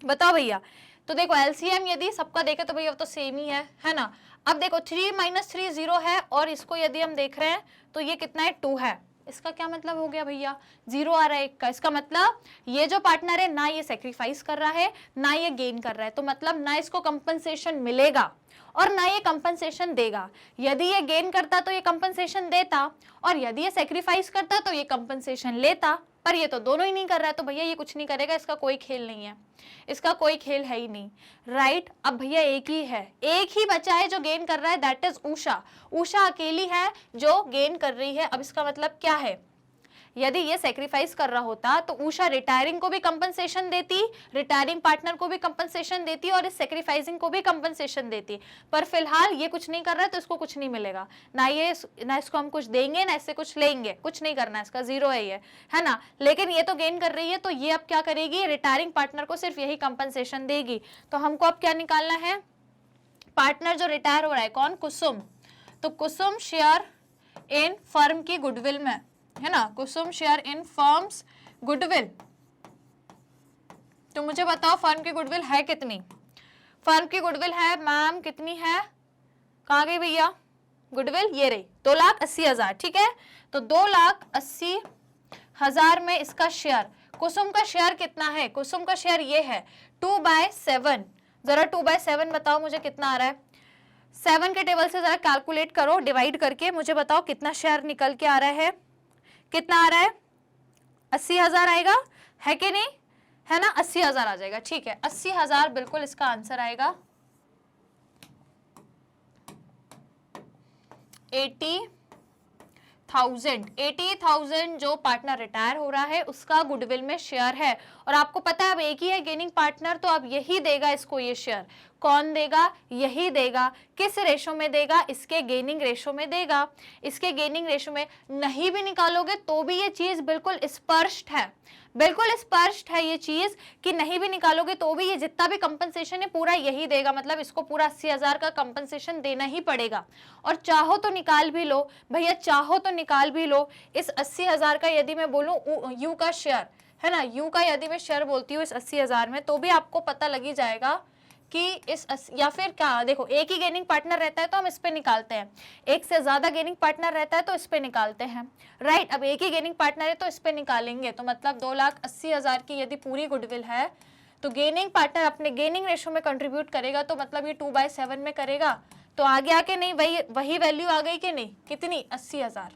बताओ भैया। तो देखो एलसीएम यदि सबका देखे तो भैया वो तो सेम ही है ना। अब देखो 3 - 3 0 है, और इसको यदि हम देख रहे हैं तो ये कितना है 2 है। इसका क्या मतलब हो गया भैया, 0 आ रहा है 1 का, इसका मतलब ये जो पार्टनर है ना ये सेक्रीफाइस कर रहा है ना ये गेन कर रहा है, तो मतलब ना इसको कंपनसेशन मिलेगा और ना ये कंपनसेशन देगा। यदि ये गेन करता तो ये कंपनसेशन देता, और यदि ये सेक्रीफाइस करता तो ये कंपनसेशन लेता, पर ये तो दोनों ही नहीं कर रहा है, तो भैया ये कुछ नहीं करेगा, इसका कोई खेल नहीं है, इसका कोई खेल है ही नहीं, राइट। अब भैया एक ही है, एक ही बचा है जो गेन कर रहा है, दैट इज उषा। उषा अकेली है जो गेन कर रही है। अब इसका मतलब क्या है, यदि ये सेक्रीफाइस कर रहा होता तो उषा रिटायरिंग को भी कंपनसेशन देती, रिटायरिंग पार्टनर को भी कंपनसेशन देती, और इस सेक्रीफाइसिंग को भी कंपनसेशन देती, पर फिलहाल ये कुछ नहीं कर रहा है तो इसको कुछ नहीं मिलेगा, ना इसको हम कुछ देंगे ना इससे कुछ लेंगे, कुछ नहीं करना है, इसका 0 है ये, है ना। लेकिन ये तो गेन कर रही है, तो ये अब क्या करेगी, रिटायरिंग पार्टनर को सिर्फ यही कंपनसेशन देगी। तो हमको अब क्या निकालना है, पार्टनर जो रिटायर हो रहा है कौन, कुसुम। तो कुसुम शेयर इन फर्म की गुडविल में, है ना, कुसुम शेयर इन फर्म्स गुडविल। तो मुझे बताओ फर्म की गुडविल है कितनी, फर्म की गुडविल है मैम कितनी है, कहाँ गई भैया गुडविल, ये रही 2,80,000। ठीक है, तो 2,80,000 में इसका शेयर, कुसुम का शेयर कितना है, कुसुम का शेयर ये है 2/7। जरा 2/7 बताओ मुझे कितना आ रहा है, 7 के टेबल से जरा कैलकुलेट करो, डिवाइड करके मुझे बताओ कितना शेयर निकल के आ रहा है, कितना आ रहा है, 80,000 आएगा, है कि नहीं, है ना, 80,000 आ जाएगा। ठीक है, 80,000 बिल्कुल इसका आंसर आएगा। 80 80,000 जो पार्टनर रिटायर हो रहा है उसका गुडविल में शेयर है, और आपको पता है अब एक ही है गेनिंग पार्टनर, तो अब यही देगा इसको ये शेयर। कौन देगा? यही देगा। किस रेशो में देगा? इसके गेनिंग रेशो में देगा। इसके गेनिंग रेशो में नहीं भी निकालोगे तो भी ये चीज बिल्कुल स्पष्ट है, बिल्कुल स्पष्ट है ये चीज कि नहीं भी निकालोगे तो भी ये जितना भी कंपनसेशन है पूरा यही देगा, मतलब इसको पूरा 80,000 का कंपनसेशन देना ही पड़ेगा। और चाहो तो निकाल भी लो भैया, चाहो तो निकाल भी लो। इस 80,000 का यदि मैं बोलूं यू का शेयर है ना, यू का यदि मैं शेयर बोलती हूँ इस 80,000 में, तो भी आपको पता लगी जाएगा कि या फिर क्या, देखो एक ही गेनिंग पार्टनर रहता है तो हम इस पे निकालते हैं, एक से ज्यादा गेनिंग पार्टनर रहता है तो इस पे निकालते हैं, राइट। अब एक ही गेनिंग पार्टनर है तो इस पे निकालेंगे, तो मतलब 2,80,000 की यदि पूरी गुडविल है तो गेनिंग पार्टनर अपने गेनिंग रेशो में कंट्रीब्यूट करेगा, तो मतलब ये 2/7 में करेगा, तो आगे आके नहीं वही वैल्यू आ गई कि नहीं, कितनी? 80,000,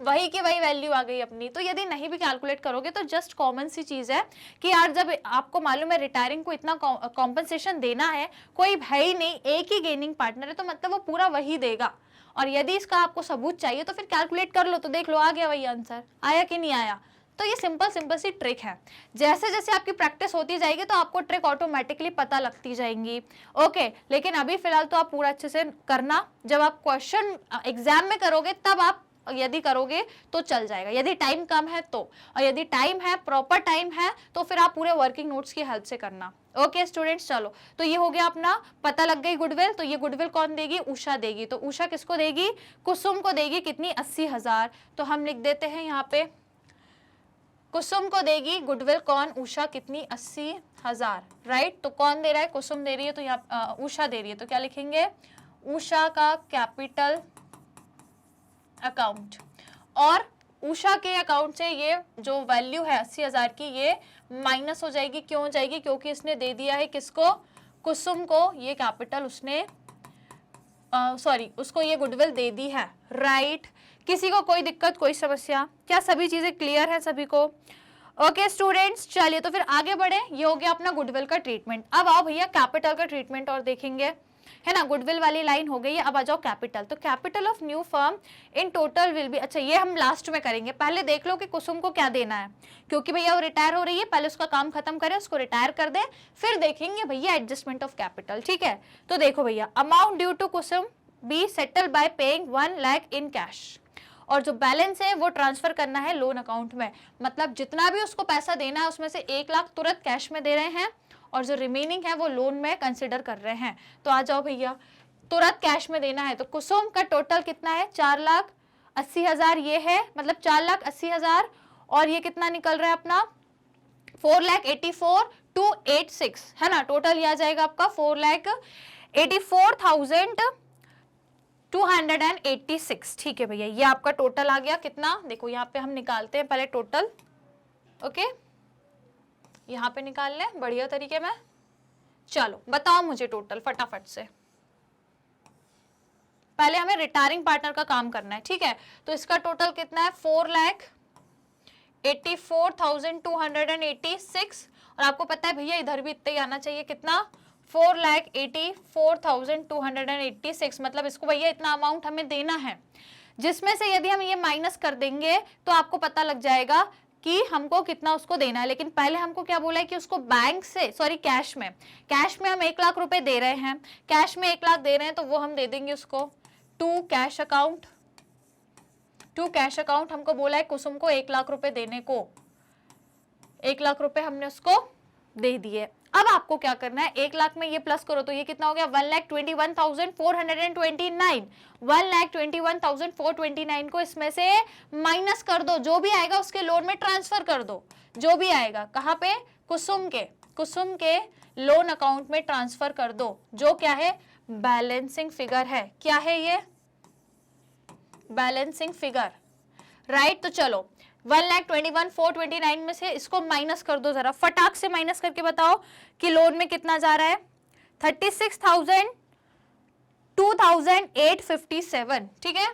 वही की वही वैल्यू आ गई अपनी। तो यदि नहीं भी कैलकुलेट करोगे तो जस्ट कॉमन सी चीज है कि यार जब आपको मालूम है रिटायरिंग को इतना कॉम्पनसेशन देना है, कोई है ही नहीं, एक ही गेनिंग पार्टनर है, तो मतलब वो पूरा वही देगा। और यदि इसका आपको सबूत चाहिए तो फिर कैलकुलेट कर लो, तो देख लो आ गया वही आंसर, आया कि नहीं आया। तो ये सिंपल सी ट्रिक है, जैसे जैसे आपकी प्रैक्टिस होती जाएगी तो आपको ट्रिक ऑटोमेटिकली पता लगती जाएंगी। ओके, लेकिन अभी फिलहाल तो आप पूरा अच्छे से करना, जब आप क्वेश्चन एग्जाम में करोगे तब आप यदि करोगे तो चल जाएगा, यदि टाइम कम है तो, और यदि टाइम है, प्रॉपर टाइम है, तो फिर आप पूरे वर्किंग नोट्स की हेल्प से करना। ओके स्टूडेंट्स, चलो तो ये हो गया अपना, पता लग गई गुडविल। तो ये गुडविल कौन देगी? उषा देगी। तो उषा किसको देगी? कुसुम को देगी। कितनी? 80,000। तो हम लिख देते हैं यहाँ पे कुसुम को देगी गुडविल। कौन? उषा। कितनी? 80,000, राइट। तो कौन दे रहा है? कुसुम दे रही है, तो यहाँ उषा दे रही है, तो क्या लिखेंगे? उषा का कैपिटल अकाउंट। और उषा के अकाउंट से ये जो वैल्यू है 80,000 की, ये माइनस हो जाएगी। क्यों हो जाएगी? क्योंकि इसने दे दिया है किसको? कुसुम को ये कैपिटल, उसने उसको ये गुडविल दे दी है, राइट। किसी को कोई दिक्कत, कोई समस्या? क्या सभी चीजें क्लियर है सभी को? ओके स्टूडेंट्स, चलिए तो फिर आगे बढ़े। ये हो गया अपना गुडविल का ट्रीटमेंट। अब आओ भैया कैपिटल का ट्रीटमेंट और देखेंगे, है ना। गुडविल वाली लाइन हो गई है, अब आ जाओ कैपिटल। तो capital of new firm in total will be, अच्छा ये हम लास्ट में करेंगे, पहले देख लो कि कुसुम को क्या देना है, क्योंकि भैया वो रिटायर हो रही है, पहले उसका काम खत्म करें, उसको रिटायर कर दे, फिर देखेंगे भैया एडजस्टमेंट ऑफ कैपिटल, ठीक है। तो देखो भैया, amount due to Kusum be settle by paying 1 lakh in cash, और जो बैलेंस है वो ट्रांसफर करना है लोन अकाउंट में। मतलब जितना भी उसको पैसा देना है उसमें से 1 लाख तुरंत कैश में दे रहे हैं, और जो रिमेनिंग है वो लोन में कंसिडर कर रहे हैं। तो आ जाओ भैया, तुरंत कैश में देना है, तो कुसुम का टोटल कितना है? 4,80,000 ये है, मतलब 4,80,000, और ये कितना निकल रहा है अपना? 4,84,286, है ना। टोटल ये आ जाएगा आपका 4,84,286, ठीक है भैया। ये आपका टोटल आ गया कितना? देखो यहाँ पे हम निकालते हैं पहले टोटल। ओके, यहाँ पे निकाल लें बढ़िया तरीके में। चलो बताओ मुझे टोटल फटाफट से, पहले हमें रिटायरिंग पार्टनर का काम करना है, ठीक है। तो इसका टोटल कितना है? 4,84,286, और आपको पता है भैया इधर भी इतना ही आना चाहिए, कितना? 4,84,286, मतलब इसको भैया इतना अमाउंट हमें देना है, जिसमें से यदि हम ये माइनस कर देंगे तो आपको पता लग जाएगा कि हमको कितना उसको देना है। लेकिन पहले हमको क्या बोला है कि उसको बैंक से, सॉरी कैश में हम 1 लाख रुपए दे रहे हैं, कैश में 1 लाख दे रहे हैं, तो वो हम दे देंगे उसको टू कैश अकाउंट हमको बोला है कुसुम को 1 लाख रुपए देने को, 1 लाख रुपए हमने उसको दे दिए। अब आपको क्या करना है? 1 लाख में ये प्लस करो तो ये कितना हो गया? 1,21,429, 1,21,429 को इसमें से माइनस कर दो, जो भी आएगा उसके लोन में ट्रांसफर कर दो, जो भी आएगा। कहाँ पे? कुसुम के लोन अकाउंट में ट्रांसफर कर दो, जो क्या है? बैलेंसिंग फिगर है। क्या है ये? Balancing figure, right. तो चलो 1,21,429 में से इसको माइनस कर दो, जरा फटाक से माइनस करके बताओ कि लोन में कितना जा रहा है? 2,857, ठीक है।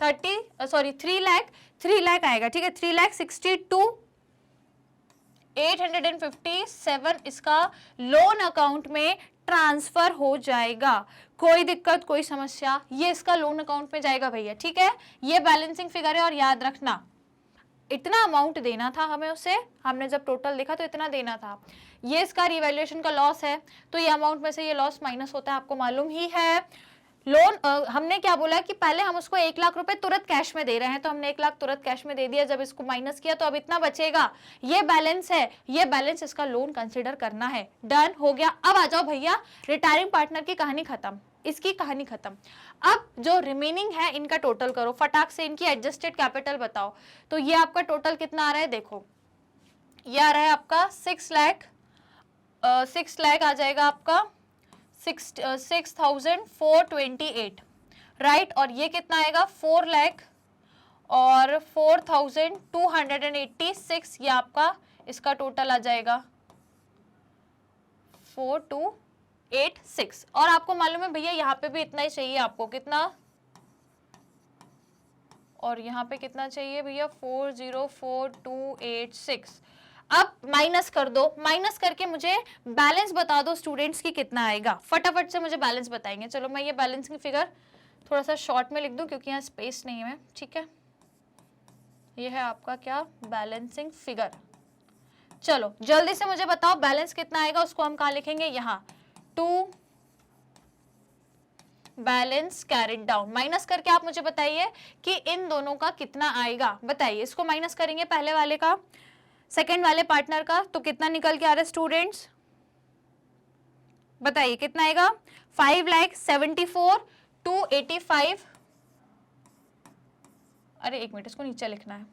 3 लाख आएगा, ठीक है। 3,62,857 इसका लोन अकाउंट में ट्रांसफर हो जाएगा। कोई दिक्कत, कोई समस्या? ये इसका लोन अकाउंट में जाएगा भैया, ठीक है। ये बैलेंसिंग फिगर है और याद रखना इतना अमाउंट देना था हमें उसे, हमने जब टोटल देखा तो इतना देना था। ये इसका रिवैल्यूएशन का लॉस है, तो ये अमाउंट में से ये लॉस माइनस होता है, आपको मालूम ही है। लोन हमने क्या बोला कि पहले हम उसको 1 लाख रुपए तुरंत कैश में दे रहे हैं, तो हमने 1 लाख तुरंत कैश में दे दिया, जब इसको माइनस किया तो अब इतना बचेगा, ये बैलेंस है, ये बैलेंस इसका लोन कंसिडर करना है। डन हो गया। अब आ जाओ भैया, रिटायरिंग पार्टनर की कहानी खत्म, इसकी कहानी खत्म। अब जो रिमेनिंग है इनका टोटल करो फटाक से, इनकी एडजस्टेड कैपिटल बताओ। तो ये आपका टोटल कितना आ रहा है, देखो ये आ रहा है आपका 6 लाख, 6 लाख आ जाएगा आपका 6,428, राइट। और ये कितना आएगा 4 लाख और 4,286, ये आपका इसका टोटल आ जाएगा 4286। और आपको मालूम है भैया यहाँ पे भी इतना ही चाहिए आपको, कितना, और यहाँ पे कितना चाहिए भैया 404286। अब माइनस कर दो, माइनस करके मुझे बैलेंस बता दो स्टूडेंट्स की कितना आएगा, फटाफट से मुझे बैलेंस बताएंगे। चलो मैं ये बैलेंस की फिगर थोड़ा सा शॉर्ट में लिख दूं क्योंकि यहाँ स्पेस नहीं है, ठीक है। ये है आपका क्या, बैलेंसिंग फिगर। चलो जल्दी से मुझे बताओ बैलेंस कितना आएगा, उसको हम कहाँ लिखेंगे, यहाँ to balance carried down. Minus करके आप मुझे बताइए कि इन दोनों का कितना आएगा, बताइए। इसको माइनस करेंगे पहले वाले का सेकेंड वाले पार्टनर का, तो कितना निकल के आ रहा है स्टूडेंट्स, बताइए कितना आएगा 5,74,285। अरे एक मिनट, इसको नीचे लिखना है,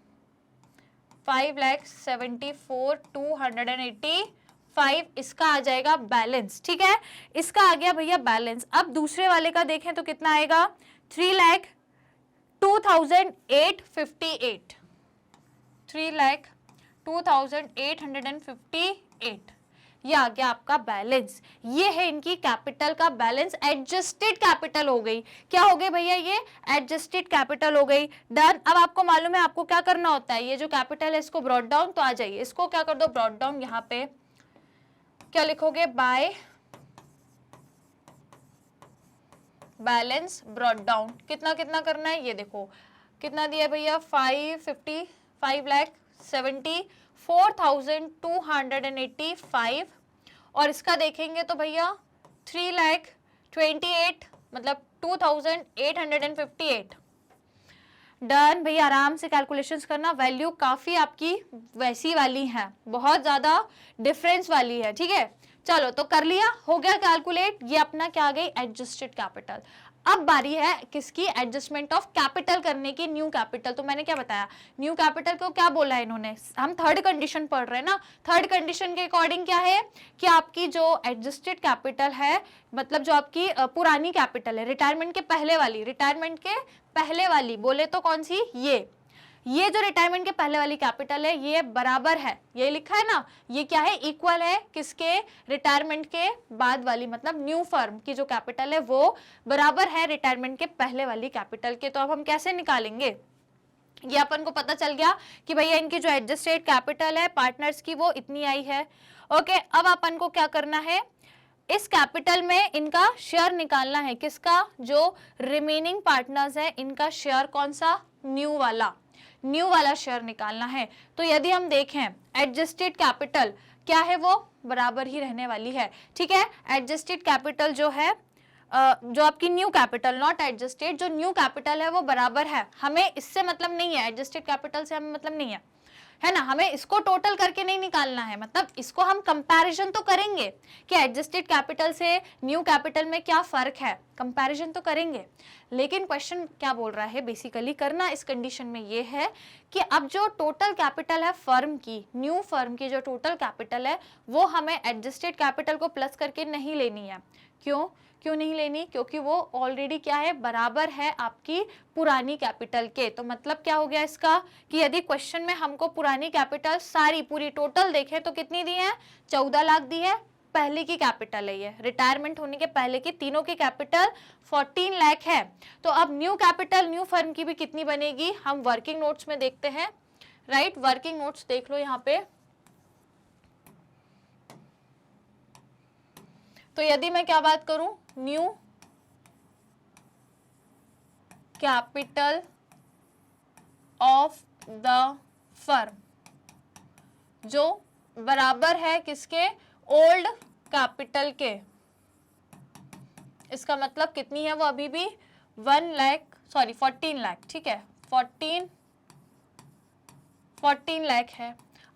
5,74,285 इसका आ जाएगा बैलेंस, ठीक है। इसका आ गया भैया बैलेंस। अब दूसरे वाले का देखें तो कितना आएगा 3,02,858, 3,02,858, ये आ गया आपका बैलेंस। ये है इनकी कैपिटल का बैलेंस, एडजस्टेड कैपिटल हो गई। क्या हो गई भैया, ये एडजस्टेड कैपिटल हो गई। डन। अब आपको मालूम है आपको क्या करना होता है, ये जो कैपिटल है इसको ब्रॉट डाउन, तो आ जाइए इसको क्या कर दो ब्रॉट डाउन। यहाँ पे क्या लिखोगे, बाय बैलेंस ब्रॉट डाउन। कितना कितना करना है, ये देखो कितना दिया भैया 5,74,285, और इसका देखेंगे तो भैया 3,28,000 मतलब 2,858। डन भैया, आराम से कैलकुलेशंस करना, वैल्यू काफी आपकी वैसी वाली है, बहुत ज्यादा डिफरेंस वाली है, ठीक है। चलो तो कर लिया, हो गया कैलकुलेट, ये अपना क्या आ गई एडजस्टेड कैपिटल। अब बारी है किसकी, एडजस्टमेंट ऑफ कैपिटल करने की, न्यू कैपिटल। तो मैंने क्या बताया, न्यू कैपिटल को क्या बोला है इन्होंने, हम थर्ड कंडीशन पढ़ रहे हैं ना, थर्ड कंडीशन के अकॉर्डिंग क्या है कि आपकी जो एडजस्टेड कैपिटल है, मतलब जो आपकी पुरानी कैपिटल है, रिटायरमेंट के पहले वाली, रिटायरमेंट के पहले वाली बोले तो कौन सी, ये जो रिटायरमेंट के पहले वाली कैपिटल है ये बराबर है, ये लिखा है ना, ये क्या है, इक्वल है किसके, रिटायरमेंट के बाद वाली, मतलब न्यू फर्म की जो कैपिटल है वो बराबर है रिटायरमेंट के पहले वाली कैपिटल के। तो अब हम कैसे निकालेंगे, ये अपन को पता चल गया कि भैया इनकी जो एडजस्टेड कैपिटल है पार्टनर्स की वो इतनी आई है। ओके, अब अपन को क्या करना है, इस कैपिटल में इनका शेयर निकालना है, किसका, जो रिमेनिंग पार्टनर्स है इनका शेयर, कौन सा, न्यू वाला शेयर निकालना है। तो यदि हम देखें एडजस्टेड कैपिटल क्या है, वो बराबर ही रहने वाली है, ठीक है। एडजस्टेड कैपिटल जो है जो आपकी न्यू कैपिटल, नॉट एडजस्टेड, जो न्यू कैपिटल है वो बराबर है, हमें इससे मतलब नहीं है, एडजस्टेड कैपिटल से हमें मतलब नहीं है ना, हमें इसको टोटल करके नहीं निकालना है, मतलब इसको हम कंपैरिजन तो करेंगे कि एडजस्टेड कैपिटल से न्यू कैपिटल में क्या फर्क है, कंपैरिजन तो करेंगे। लेकिन क्वेश्चन क्या बोल रहा है, बेसिकली करना इस कंडीशन में ये है कि अब जो टोटल कैपिटल है फर्म की, न्यू फर्म की जो टोटल कैपिटल है वो हमें एडजस्टेड कैपिटल को प्लस करके नहीं लेनी है। क्यों नहीं लेनी, क्योंकि वो ऑलरेडी क्या है, बराबर है आपकी पुरानी कैपिटल के। तो मतलब क्या हो गया इसका कि यदि क्वेश्चन में हमको पुरानी कैपिटल सारी पूरी टोटल देखे तो कितनी दी है, 14 लाख दी है, पहले की कैपिटल है ये, रिटायरमेंट होने के पहले की तीनों की कैपिटल 14 लाख है। तो अब न्यू कैपिटल न्यू फर्म की भी कितनी बनेगी, हम वर्किंग नोट्स में देखते हैं, राइट, वर्किंग नोट्स देख लो यहाँ पे। तो यदि मैं क्या बात करूं, new capital of the firm, जो बराबर है किसके, ओल्ड कैपिटल के। इसका मतलब कितनी है वो, अभी भी 14 लाख, ठीक है, 14 लाख है।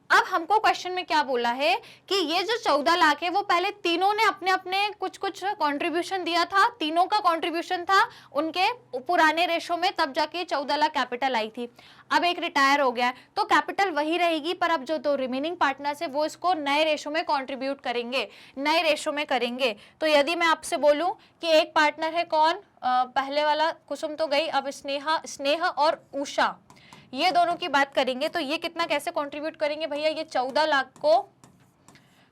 अब हमको क्वेश्चन में क्या बोला है कि ये जो 14 लाख है वो पहले तीनों ने अपने अपने कुछ कुछ कंट्रीब्यूशन दिया था, तीनों का कंट्रीब्यूशन था उनके पुराने रेशो में, तब जाके 14 लाख कैपिटल आई थी। अब एक रिटायर हो गया तो कैपिटल वही रहेगी, पर अब जो दो रिमेनिंग पार्टनर्स है वो इसको नए रेशो में कंट्रीब्यूट करेंगे, नए रेशो में करेंगे। तो यदि मैं आपसे बोलूं कि एक पार्टनर है कौन, पहले वाला कुसुम तो गई, अब स्नेहा और उषा, ये दोनों की बात करेंगे तो ये कितना कैसे कंट्रीब्यूट करेंगे भैया, ये 14 लाख को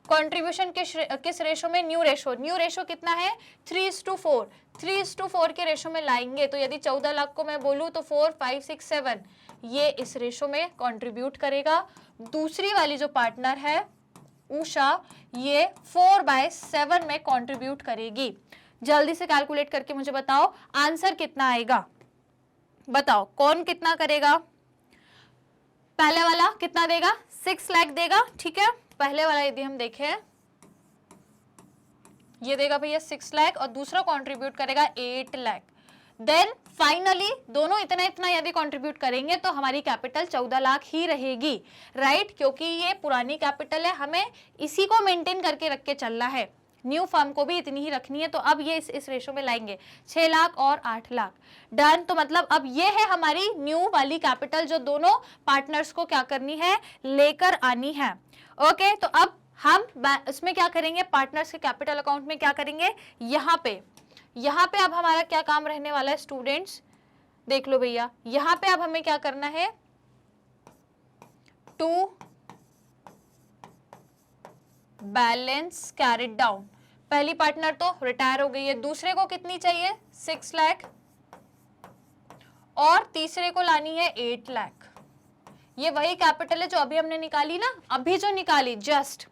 कंट्रीब्यूशन किस रेशो में, न्यू रेशो कितना है 3:4, 3:4 के रेशो में लाएंगे। तो यदि 14 लाख को मैं बोलूं तो 4, 5, 6, 7 ये इस रेशो में कंट्रीब्यूट करेगा। दूसरी वाली जो पार्टनर है उषा, ये 4/7 में कंट्रीब्यूट करेगी। जल्दी से कैलकुलेट करके मुझे बताओ आंसर कितना आएगा, बताओ कौन कितना करेगा। पहले वाला कितना देगा, 6 लाख देगा, ठीक है, पहले वाला यदि हम देखें ये देगा भैया 6 लाख और दूसरा कंट्रीब्यूट करेगा 8 लाख। देन फाइनली दोनों इतना इतना यदि कंट्रीब्यूट करेंगे तो हमारी कैपिटल 14 लाख ही रहेगी, राइट, क्योंकि ये पुरानी कैपिटल है, हमें इसी को मेंटेन करके रख के चलना है, न्यू फर्म को भी इतनी ही रखनी है। तो अब ये इस रेशो में लाएंगे 6 लाख और 8 लाख, डन। तो मतलब अब ये है हमारी न्यू वाली कैपिटल जो दोनों पार्टनर्स को क्या करनी है, लेकर आनी है। ओके, तो अब हम इसमें क्या करेंगे, पार्टनर्स के कैपिटल अकाउंट में क्या करेंगे, यहाँ पे अब हमारा क्या काम रहने वाला है स्टूडेंट्स, देख लो भैया, यहाँ पे अब हमें क्या करना है, टू बैलेंस कैरिड डाउन। पहली पार्टनर तो रिटायर हो गई है, दूसरे को कितनी चाहिए 6 लाख और तीसरे को लानी है 8 लाख। ये वही कैपिटल है जो अभी हमने निकाली ना, अभी जो निकाली जस्ट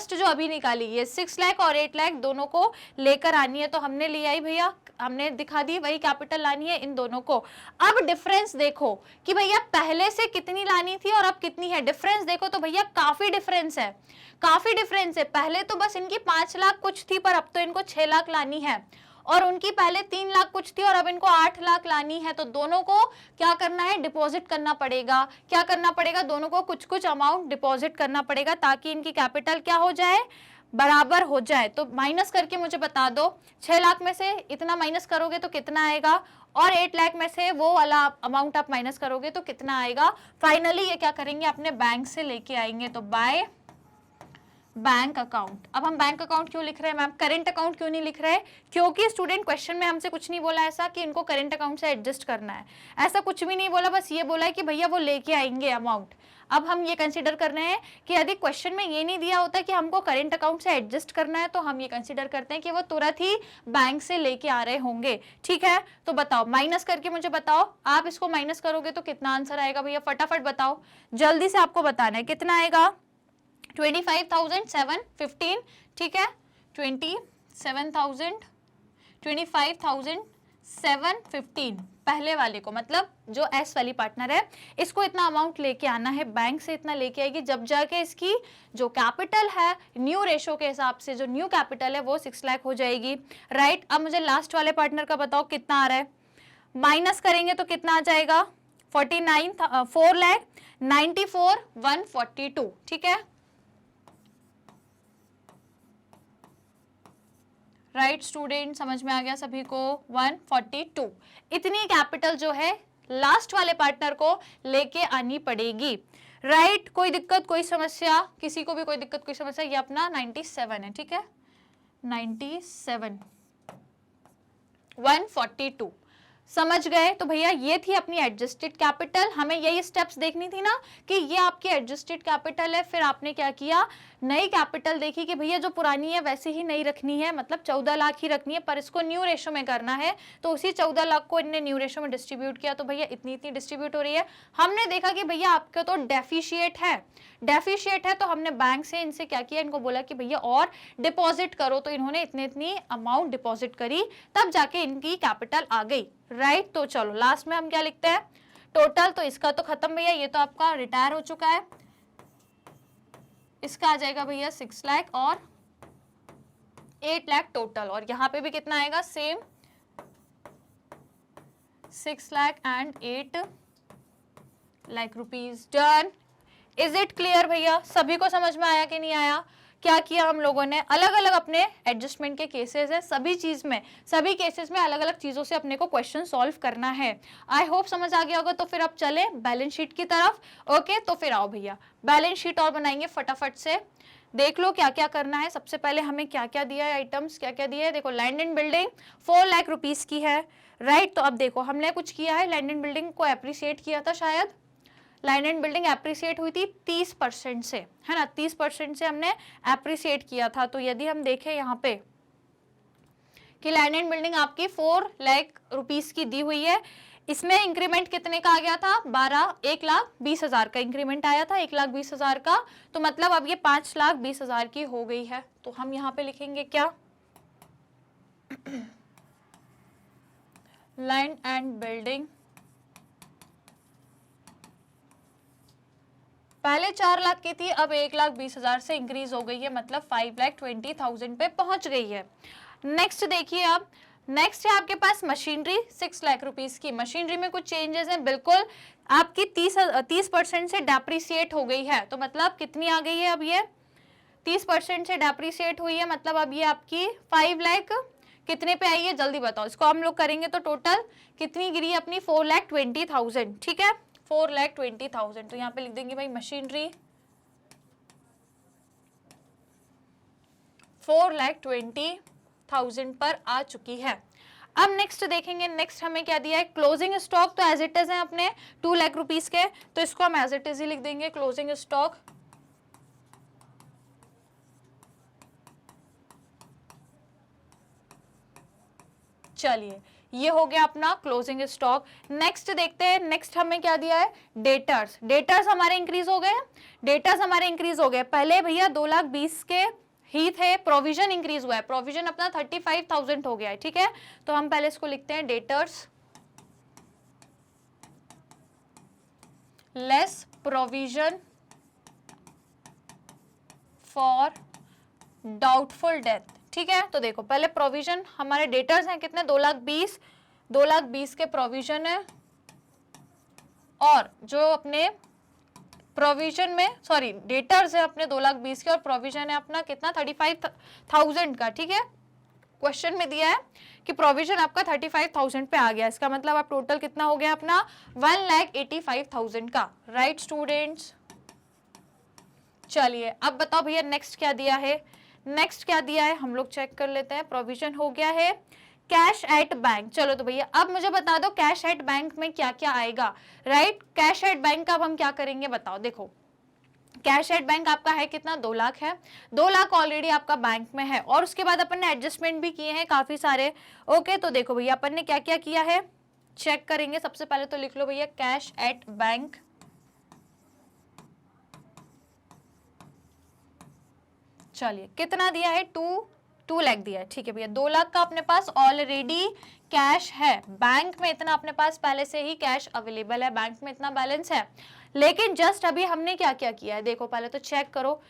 जो अभी निकाली, ये 6 लाख और 8 लाख दोनों को लेकर आनी है। तो हमने ले आई भैया, हमने दिखा दी, वही कैपिटल लानी है इन दोनों को। अब डिफरेंस देखो कि भैया पहले से कितनी लानी थी और अब कितनी है, डिफरेंस देखो तो भैया काफी डिफरेंस है, काफी डिफरेंस है। पहले तो बस इनकी 5 लाख कुछ थी, पर अब तो इनको 6 लाख लानी है, और उनकी पहले 3 लाख कुछ थी और अब इनको 8 लाख लानी है। तो दोनों को क्या करना है, डिपॉजिट करना पड़ेगा। क्या करना पड़ेगा, दोनों को कुछ कुछ अमाउंट डिपॉजिट करना पड़ेगा ताकि इनकी कैपिटल क्या हो जाए, बराबर हो जाए। तो माइनस करके मुझे बता दो, 6 लाख में से इतना माइनस करोगे तो कितना आएगा, और 8 लाख में से वो वाला अमाउंट आप माइनस करोगे तो कितना आएगा। फाइनली ये क्या करेंगे, अपने बैंक से लेके आएंगे। तो बाय बैंक अकाउंट। अब हम बैंक अकाउंट क्यों लिख रहे हैं मैम, करेंट अकाउंट क्यों नहीं लिख रहे हैं, क्योंकि स्टूडेंट क्वेश्चन में हमसे कुछ नहीं बोला ऐसा कि इनको करेंट अकाउंट से एडजस्ट करना है, ऐसा कुछ भी नहीं बोला, बस ये बोला है कि भैया वो लेके आएंगे अमाउंट। अब हम ये कंसीडर कर रहे हैं कि यदि क्वेश्चन में ये नहीं दिया होता कि हमको करेंट अकाउंट से एडजस्ट करना है, तो हम ये कंसीडर करते हैं कि वो तुरंत ही बैंक से लेके आ रहे होंगे, ठीक है। तो बताओ, माइनस करके मुझे बताओ, आप इसको माइनस करोगे तो कितना आंसर आएगा भैया, फटाफट बताओ, जल्दी से आपको बताना है कितना आएगा। 25,715, ठीक है, 25,715 पहले वाले को, मतलब जो एस वाली पार्टनर है, इसको इतना अमाउंट लेके आना है, बैंक से इतना लेके आएगी, जब जाके इसकी जो कैपिटल है न्यू रेशो के हिसाब से जो न्यू कैपिटल है वो 6 लाख हो जाएगी, राइट। अब मुझे लास्ट वाले पार्टनर का बताओ कितना आ रहा है, माइनस करेंगे तो कितना आ जाएगा, 4,94,142, ठीक है, राइट स्टूडेंट, समझ में आ गया सभी को, 142 इतनी कैपिटल जो है लास्ट वाले पार्टनर को लेके आनी पड़ेगी, राइट। कोई दिक्कत, कोई समस्या, किसी को भी कोई दिक्कत, कोई समस्या, ये अपना 97 है, ठीक है, 97, 142 समझ गए। तो भैया ये थी अपनी एडजस्टेड कैपिटल, हमें यही स्टेप्स देखनी थी ना कि ये आपकी एडजस्टेड कैपिटल है, फिर आपने क्या किया, नई कैपिटल देखी कि भैया जो पुरानी है वैसे ही नहीं रखनी है, मतलब 14 लाख ही रखनी है, पर इसको न्यू रेशो में करना है, तो उसी 14 लाख को इनने न्यू रेशो में डिस्ट्रीब्यूट किया, तो भैया इतनी इतनी डिस्ट्रीब्यूट हो रही है। हमने देखा कि भैया आपका तो डेफिशिएट है, तो हमने बैंक से इनसे क्या किया, इनको बोला कि भैया और डिपॉजिट करो, तो इन्होंने इतनी इतनी अमाउंट डिपॉजिट करी, तब जाके इनकी कैपिटल आ गई, राइट। तो चलो लास्ट में हम क्या लिखते हैं, टोटल। तो इसका तो खत्म भैया, ये तो आपका रिटायर हो चुका है, इसका आ जाएगा भैया 6 लाख और 8 लाख टोटल। और यहाँ पे भी कितना आएगा, same 6 lakh and 8 lakh rupees. Done. Is it clear भैया, सभी को समझ में आया कि नहीं आया? क्या किया हम लोगों ने, अलग अलग अपने एडजस्टमेंट के केसेस है, सभी चीज में, सभी केसेस में अलग अलग चीजों से अपने को क्वेश्चन सॉल्व करना है। आई होप समझ आ गया होगा। तो फिर अब चले बैलेंस शीट की तरफ। ओके, तो फिर आओ भैया बैलेंस शीट और बनाएंगे फटाफट से। देख लो क्या क्या करना है। सबसे पहले हमें क्या क्या दिया है, आइटम्स क्या क्या दिया है। देखो land and building 4 lakh rupees की है, राइट। तो अब देखो हमने कुछ किया है, लैंड एंड बिल्डिंग को एप्रिसिएट किया था शायद, लैंड एंड बिल्डिंग एप्रिसिएट हुई थी 30% से, है ना, 30% से हमने एप्रिसिएट किया था। तो यदि हम देखें यहाँ पे कि लैंड एंड बिल्डिंग आपकी 4 लाख रुपीस की दी हुई है, इसमें इंक्रीमेंट कितने का आ गया था, 1,20,000 का इंक्रीमेंट आया था, 1,20,000 का। तो मतलब अब ये 5,20,000 की हो गई है। तो हम यहाँ पे लिखेंगे क्या, लैंड एंड बिल्डिंग पहले 4 लाख की थी, अब 1,20,000 से इंक्रीज हो गई है, मतलब 5,20,000 पे पहुंच गई है। नेक्स्ट देखिए, अब नेक्स्ट है आपके पास मशीनरी 6 लाख रुपीस की। मशीनरी में कुछ चेंजेस हैं, बिल्कुल आपकी 30% से डेप्रिसिएट हो गई है। तो मतलब कितनी आ गई है, अब ये 30% से डेप्रिसिएट हुई है, मतलब अब ये आपकी 5 लाख कितने पे आई है, जल्दी बताओ। इसको हम लोग करेंगे तो टोटल कितनी गिरी अपनी, 4,20,000, ठीक है, 4,20,000। तो यहाँ पे लिख देंगे भाई मशीनरी 4,20,000 पर आ चुकी है। अब नेक्स्ट देखेंगे, नेक्स्ट हमें क्या दिया है, क्लोजिंग स्टॉक तो एज इट इज है अपने 2 लाख रुपीस के, तो इसको हम एज इट इज ही लिख देंगे, क्लोजिंग स्टॉक। चलिए ये हो गया अपना क्लोजिंग स्टॉक। नेक्स्ट देखते हैं, नेक्स्ट हमें क्या दिया है, डेटर्स। डेटर्स हमारे इंक्रीज हो गए, डेटर्स हमारे इंक्रीज हो गए। पहले भैया 2,20,000 के ही थे, प्रोविजन इंक्रीज हुआ है, प्रोविजन अपना 35,000 हो गया है, ठीक है। तो हम पहले इसको लिखते हैं debtors less provision for doubtful death, ठीक है। तो देखो पहले प्रोविजन हमारे डेटर्स हैं कितने, 2,20,000 के प्रोविजन है, और जो अपने प्रोविजन में, सॉरी डेटर्स है अपने 2,20,000 के, और प्रोविजन है अपना कितना 35,000 का, ठीक है। क्वेश्चन में दिया है कि प्रोविजन आपका 35,000 पे आ गया, इसका मतलब आप टोटल कितना हो गया अपना 1,85,000 का, राइट स्टूडेंट्स। चलिए अब बताओ भैया नेक्स्ट क्या दिया है, नेक्स्ट क्या दिया है हम लोग चेक कर लेते हैं। प्रोविजन हो गया है कैश एट बैंक। चलो तो भैया अब मुझे बता दो कैश एट बैंक में क्या क्या आएगा, राइट। कैश एट बैंक का अब हम क्या करेंगे बताओ। देखो कैश एट बैंक आपका है कितना, 2 लाख है, 2 लाख ऑलरेडी आपका बैंक में है, और उसके बाद अपन ने एडजस्टमेंट भी किए हैं काफी सारे। ओके तो देखो भैया अपन ने क्या क्या किया है चेक करेंगे। सबसे पहले तो लिख लो भैया कैश एट बैंक, चलिए कितना दिया है, 2 लाख दिया है, ठीक है भैया। 2 लाख का अपने पास ऑलरेडी कैश है, बैंक में इतना अपने पास पहले से ही कैश अवेलेबल है, बैंक में इतना बैलेंस है। लेकिन जस्ट अभी हमने क्या क्या किया है, देखो पहले तो चेक करो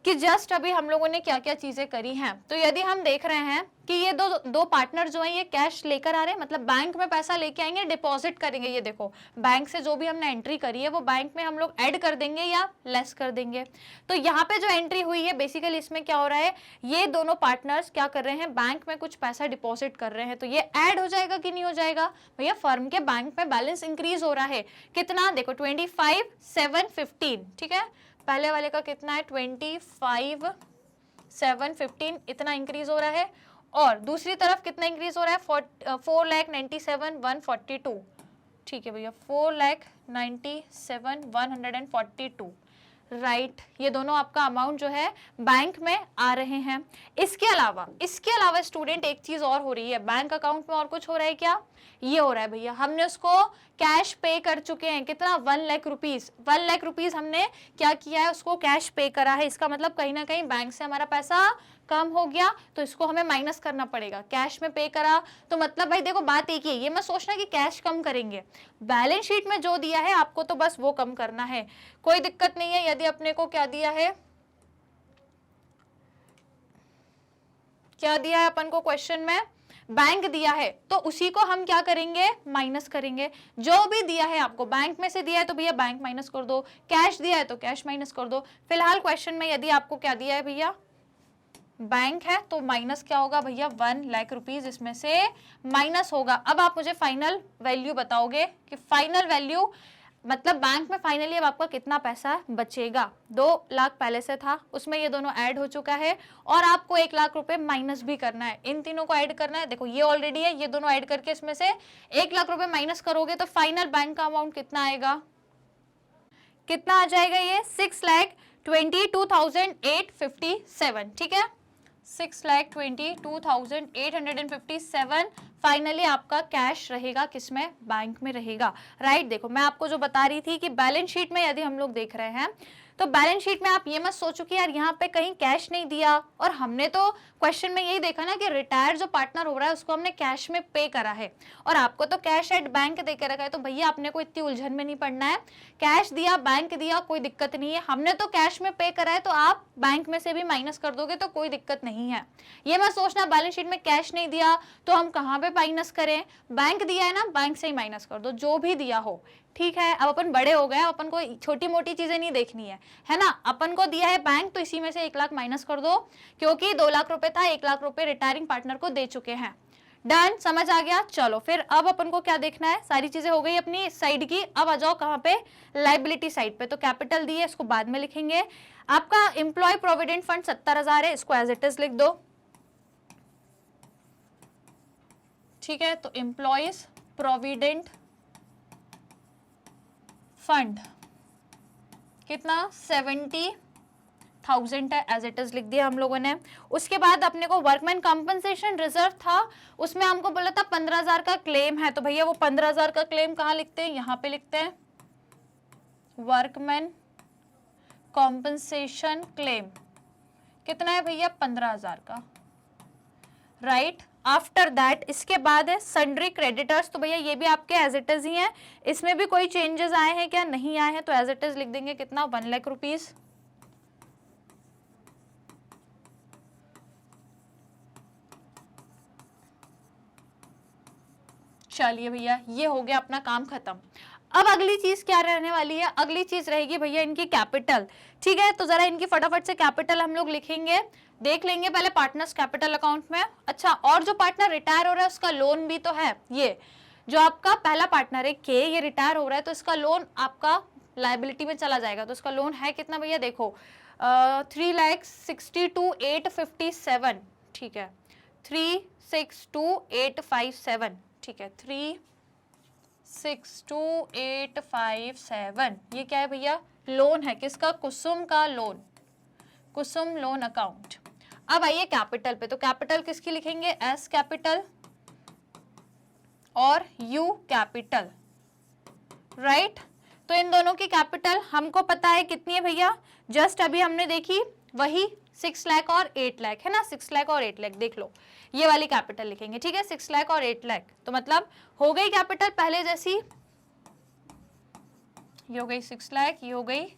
कि जस्ट अभी हम लोगों ने क्या क्या चीजें करी हैं। तो यदि हम देख रहे हैं कि ये दो पार्टनर जो हैं ये कैश लेकर आ रहे हैं, मतलब बैंक में पैसा लेके आएंगे, डिपॉजिट करेंगे। ये देखो बैंक से जो भी हमने एंट्री करी है वो बैंक में हम लोग ऐड कर देंगे या लेस कर देंगे। तो यहाँ पे जो एंट्री हुई है बेसिकली इसमें क्या हो रहा है, ये दोनों पार्टनर्स क्या कर रहे हैं, बैंक में कुछ पैसा डिपॉजिट कर रहे हैं। तो ये ऐड हो जाएगा कि नहीं हो जाएगा भैया, फर्म के बैंक में बैलेंस इंक्रीज हो रहा है कितना, देखो 25,715, ठीक है। पहले वाले का कितना है 25,715, इतना इंक्रीज हो रहा है। और दूसरी तरफ कितना इंक्रीज हो रहा है 4,97,142, ठीक है भैया 4,97,142, राइट। ये दोनों आपका अमाउंट जो है बैंक में आ रहे हैं। इसके अलावा स्टूडेंट एक चीज और हो रही है, बैंक अकाउंट में और कुछ हो रहा है क्या, ये हो रहा है भैया हमने उसको कैश पे कर चुके हैं कितना, 1 लाख रुपीज, 1 लाख रुपीज हमने क्या किया है उसको कैश पे करा है। इसका मतलब कहीं ना कहीं बैंक से हमारा पैसा कम हो गया तो इसको हमें माइनस करना पड़ेगा। कैश में पे करा तो मतलब भाई देखो बात एक ही है, ये मत सोचना कि कैश कम करेंगे, बैलेंस शीट में जो दिया है आपको तो बस वो कम करना है, कोई दिक्कत नहीं है। यदि अपने को क्या दिया है, क्या दिया है अपन को क्वेश्चन में, बैंक दिया है, तो उसी को हम क्या करेंगे, माइनस करेंगे। जो भी दिया है आपको, बैंक में से दिया है तो भैया बैंक माइनस कर दो, कैश दिया है तो कैश माइनस कर दो। फिलहाल क्वेश्चन में यदि आपको क्या दिया है भैया, बैंक है, तो माइनस क्या होगा भैया, 1 लाख रुपीज इसमें से माइनस होगा। अब आप मुझे फाइनल वैल्यू बताओगे कि फाइनल वैल्यू मतलब बैंक में फाइनली अब आपका कितना पैसा बचेगा। 2 लाख पहले से था, उसमें ये दोनों ऐड हो चुका है और आपको 1 लाख रुपए माइनस भी करना है, इन तीनों को ऐड करना है। देखो ये ऑलरेडी है, ये दोनों ऐड करके इसमें से 1 लाख रुपए माइनस करोगे तो फाइनल बैंक का अमाउंट कितना आएगा, कितना आ जाएगा, ये 6,22,857। ठीक है, 6,22,857 फाइनली आपका कैश रहेगा, किसमें, बैंक में रहेगा। राइट, देखो मैं आपको जो बता रही थी कि बैलेंस शीट में यदि हम लोग देख रहे हैं तो बैलेंस शीट में आप ये मत सोचो कि यार यहाँ पे कहीं कैश नहीं दिया, और हमने तो क्वेश्चन में यही देखा ना कि रिटायर्ड जो पार्टनर हो रहा है उसको हमने कैश में पे करा है और आपको तो कैश एट बैंक दे के रखा है, तो भैया आपने को इतनी उलझन में नहीं पड़ना है। कैश दिया, बैंक दिया, कोई दिक्कत नहीं है, हमने तो कैश में पे करा है तो आप बैंक में से भी माइनस कर दोगे तो कोई दिक्कत नहीं है। ये मत सोचना बैलेंस शीट में कैश नहीं दिया तो हम कहाँ पे माइनस करें, बैंक दिया है ना, बैंक से ही माइनस कर दो, जो भी दिया हो। ठीक है, अब अपन बड़े हो गए, अपन को छोटी मोटी चीजें नहीं देखनी है ना। अपन को दिया है बैंक तो इसी में से 1 लाख माइनस कर दो, क्योंकि 2 लाख रुपए था, 1 लाख रुपए रिटायरिंग पार्टनर को दे चुके हैं। डन, समझ आ गया। चलो फिर अब अपन को क्या देखना है, सारी चीजें हो गई अपनी साइड की। अब आ जाओ कहाँ पे, लाइबिलिटी साइड पे। तो कैपिटल दी है, इसको बाद में लिखेंगे। आपका एम्प्लॉय प्रोविडेंट फंड 70,000 है, इसको एज इट इज लिख दो। ठीक है, तो एम्प्लॉयज प्रोविडेंट फंड कितना, 70,000 है, एज इट इज लिख दिया हम लोगों ने। उसके बाद अपने को वर्कमैन कॉम्पनसेशन रिजर्व था, उसमें हमको बोला था 15,000 का क्लेम है, तो भैया वो 15,000 का क्लेम कहाँ लिखते हैं, यहाँ पे लिखते हैं वर्कमैन कॉम्पनसेशन क्लेम। कितना है भैया, 15,000 का। राइट, आफ्टर दैट इसके बाद है सन्ड्री क्रेडिटर्स, तो भैया ये भी आपके एज इट इज ही हैं, इसमें भी कोई चेंजेस आए हैं क्या, नहीं आए हैं, तो एज इट इज लिख देंगे। कितना, 1 लाख रुपीज। चलिए भैया ये हो गया अपना काम खत्म। अब अगली चीज क्या रहने वाली है, अगली चीज रहेगी भैया इनकी कैपिटल। ठीक है, तो जरा इनकी फटाफट से कैपिटल हम लोग लिखेंगे, देख लेंगे पहले पार्टनर्स कैपिटल अकाउंट में। अच्छा, और जो पार्टनर रिटायर हो रहा है उसका लोन भी तो है, ये जो आपका पहला पार्टनर है के, ये रिटायर हो रहा है तो इसका लोन आपका लाइबिलिटी में चला जाएगा। तो इसका लोन है कितना भैया, देखो 3,62,857। ठीक है, 3,62,857। ठीक है, 3,62,857, ये क्या है भैया, लोन है, किसका, कुसुम का लोन, कुसुम लोन अकाउंट। अब आइए कैपिटल पे, तो कैपिटल किसकी लिखेंगे, एस कैपिटल और यू कैपिटल। राइट, तो इन दोनों की कैपिटल हमको पता है कितनी है भैया, जस्ट अभी हमने देखी वही 6 लाख और 8 लाख है ना, 6 लाख और 8 लाख देख लो, ये वाली कैपिटल लिखेंगे। ठीक है, 6 लाख और 8 लाख, तो मतलब हो गई कैपिटल पहले जैसी, ये हो गई 6 लाख, ये हो गई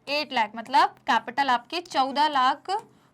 8 लाख, मतलब कैपिटल आपकी 14 लाख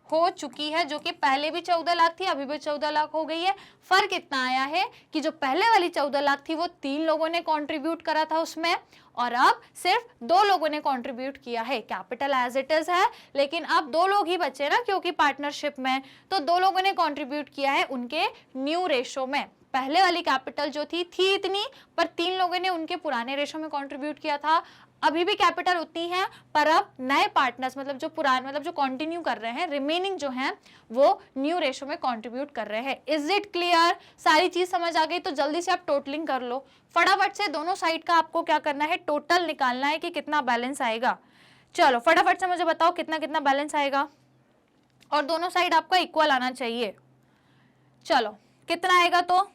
हो चुकी है, जो कि पहले भी 14 लाख थी, अभी भी 14 लाख हो गई है। फर्क इतना आया है कि जो पहले वाली 14 लाख थी वो 3 लोगों ने कंट्रीब्यूट करा था उसमें, और अब सिर्फ 2 लोगों ने कंट्रीब्यूट किया है। कैपिटल एज इट इज है, लेकिन अब 2 लोग ही बचे ना, क्योंकि पार्टनरशिप में, तो 2 लोगों ने कंट्रीब्यूट किया है उनके न्यू रेशो में। पहले वाली कैपिटल जो थी इतनी, पर 3 लोगों ने उनके पुराने रेशो में कंट्रीब्यूट किया था। अभी भी कैपिटल उतनी है, पर अब नए पार्टनर्स मतलब जो पुराने मतलब जो कंटिन्यू कर रहे हैं, रिमेनिंग जो हैं वो न्यू रेशो में कंट्रीब्यूट कर रहे हैं। इज इट क्लियर, सारी चीज समझ आ गई? तो जल्दी से आप टोटलिंग कर लो फटाफट से, दोनों साइड का आपको क्या करना है, टोटल निकालना है कि कितना बैलेंस आएगा। चलो फटाफट से मुझे बताओ कितना कितना बैलेंस आएगा, और दोनों साइड आपका इक्वल आना चाहिए। चलो कितना आएगा, तो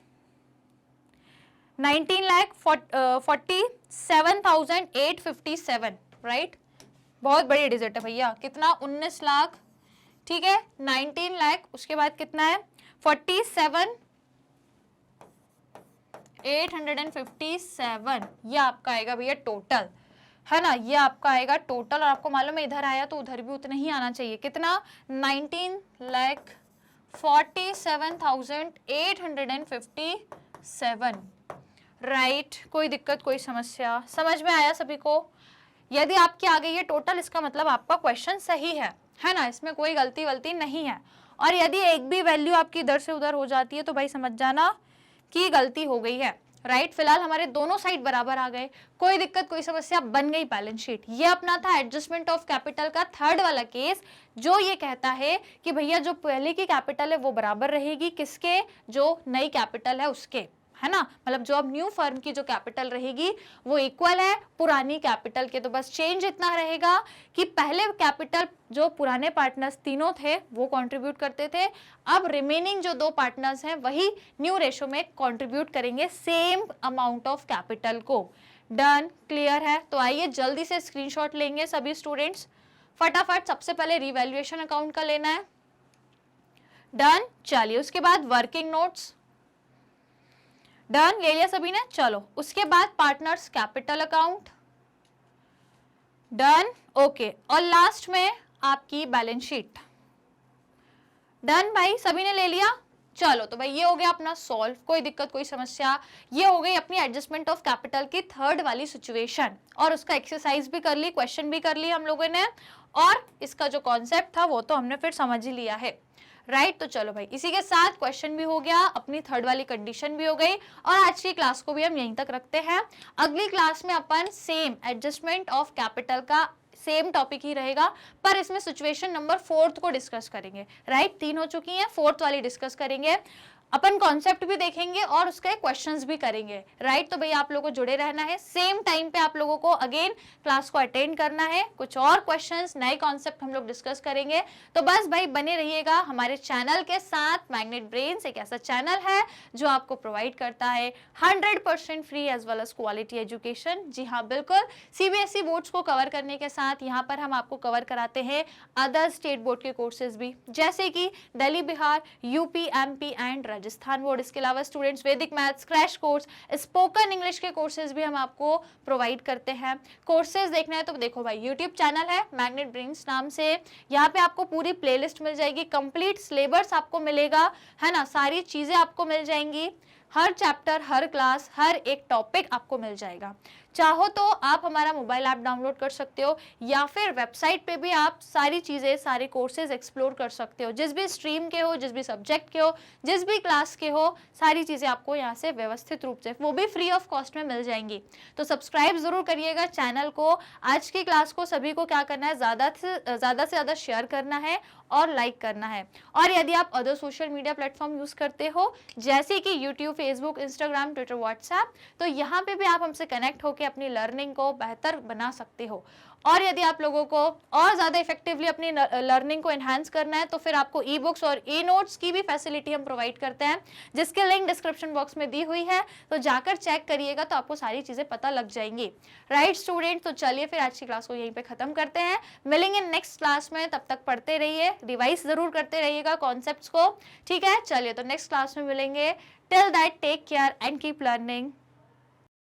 19,47,857, राइट, बहुत बड़ी डिजिट है भैया। कितना, 19 ठीक है, 19 लाख, उसके बाद कितना है 47,857, ये आपका आएगा भैया टोटल, है ना, ये आपका आएगा टोटल। और आपको मालूम है इधर आया तो उधर भी उतना ही आना चाहिए, कितना 19,47,857, राइट। कोई दिक्कत, कोई समस्या, समझ में आया सभी को? यदि आपकी आ गई है टोटल, इसका मतलब आपका क्वेश्चन सही है ना, इसमें कोई गलती वलती नहीं है। और यदि एक भी वैल्यू आपकी इधर से उधर हो जाती है तो भाई समझ जाना कि गलती हो गई है, राइट। फिलहाल हमारे दोनों साइड बराबर आ गए, कोई दिक्कत कोई समस्या, बन गई बैलेंस शीट। ये अपना था एडजस्टमेंट ऑफ कैपिटल का थर्ड वाला केस, जो ये कहता है कि भैया जो पहले की कैपिटल है वो बराबर रहेगी किसके, जो नई कैपिटल है उसके, है ना, मतलब जो अब न्यू फर्म की जो कैपिटल रहेगी वो इक्वल है पुरानी कैपिटल के। तो बस चेंज इतना रहेगा कि पहले कैपिटल जो पुराने पार्टनर्स तीनों थे वो कंट्रीब्यूट करते थे, अब रिमेनिंग जो दो पार्टनर्स हैं वही न्यू रेशो में कंट्रीब्यूट करेंगे सेम अमाउंट ऑफ कैपिटल को। डन, क्लियर है? तो आइए जल्दी से स्क्रीनशॉट लेंगे सभी स्टूडेंट्स, फटाफट। सबसे पहले रिवैल्यूएशन अकाउंट का लेना है। डन, चलिए उसके बाद वर्किंग नोट्स, डन, ले लिया सभी ने। चलो उसके बाद partners capital account, done, okay. और लास्ट में आपकी बैलेंस शीट, डन भाई, सभी ने ले लिया। चलो तो भाई ये हो गया अपना सॉल्व, कोई दिक्कत कोई समस्या। ये हो गई अपनी एडजस्टमेंट ऑफ कैपिटल की थर्ड वाली सिचुएशन, और उसका एक्सरसाइज भी कर ली, क्वेश्चन भी कर लिया हम लोगों ने, और इसका जो कॉन्सेप्ट था वो तो हमने फिर समझ ही लिया है, राइट। तो चलो भाई इसी के साथ क्वेश्चन भी हो गया, अपनी थर्ड वाली कंडीशन भी हो गई, और आज की क्लास को भी हम यहीं तक रखते हैं। अगली क्लास में अपन सेम एडजस्टमेंट ऑफ कैपिटल का सेम टॉपिक ही रहेगा, पर इसमें सिचुएशन नंबर 4 को डिस्कस करेंगे, राइट। 3 हो चुकी हैं, 4th वाली डिस्कस करेंगे। अपन कॉन्सेप्ट भी देखेंगे और उसके क्वेश्चंस भी करेंगे, राइट। तो भैया आप लोगों को जुड़े रहना है, सेम टाइम पे आप लोगों को अगेन क्लास को अटेंड करना है, कुछ और क्वेश्चंस नए कॉन्सेप्ट हम लोग डिस्कस करेंगे। तो बस भाई बने रहिएगा हमारे चैनल के साथ। मैग्नेट ब्रेन्स एक ऐसा चैनल है जो आपको प्रोवाइड करता है 100% free as well as quality education. जी हाँ बिल्कुल, CBSE बोर्ड्स को कवर करने के साथ यहाँ पर हम आपको कवर कराते हैं अदर स्टेट बोर्ड के कोर्सेज भी, जैसे कि Delhi, Bihar, UP, MP and Rajasthan board. इसके अलावा स्टूडेंट्स वैदिक maths crash course, spoken English के कोर्सेज भी हम आपको प्रोवाइड करते हैं। कोर्सेज देखना है तो देखो भाई यूट्यूब चैनल है मैग्नेट ब्रेन्स नाम से, यहाँ पे आपको पूरी प्लेलिस्ट मिल जाएगी, कंप्लीट सिलेबस आपको मिलेगा, है ना, सारी चीजें आपको मिल जाएंगी, हर चैप्टर, हर क्लास, हर एक टॉपिक आपको मिल जाएगा। चाहो तो आप हमारा मोबाइल ऐप डाउनलोड कर सकते हो, या फिर वेबसाइट पे भी आप सारी चीज़ें, सारे कोर्सेज एक्सप्लोर कर सकते हो। जिस भी स्ट्रीम के हो, जिस भी सब्जेक्ट के हो, जिस भी क्लास के हो, सारी चीज़ें आपको यहाँ से व्यवस्थित रूप से, वो भी फ्री ऑफ कॉस्ट में मिल जाएंगी। तो सब्सक्राइब ज़रूर करिएगा चैनल को। आज की क्लास को सभी को क्या करना है, ज़्यादा से ज़्यादा शेयर करना है और लाइक करना है। और यदि आप other social media platform use करते हो, जैसे कि YouTube, Facebook, Instagram, Twitter, WhatsApp, तो यहाँ पे भी आप हमसे कनेक्ट होकर अपनी लर्निंग को बेहतर बना सकते हो। और यदि आप लोगों को और ज़्यादा इफेक्टिवली अपनी लर्निंग को एनहांस करना है तो फिर आपको ई बुक्स और ई नोट्स की भी फैसिलिटी हम प्रोवाइड करते हैं, जिसके लिंक डिस्क्रिप्शन बॉक्स में दी हुई है, तो जाकर चेक करिएगा तो आपको सारी चीज़ें पता लग जाएंगी, राइट स्टूडेंट। तो चलिए फिर आज की क्लास को यहीं पे ख़त्म करते हैं, मिलेंगे नेक्स्ट क्लास में। तब तक पढ़ते रहिए, रिवाइज ज़रूर करते रहिएगा कॉन्सेप्ट्स को, ठीक है। चलिए तो नेक्स्ट क्लास में मिलेंगे, till that take care and keep learning.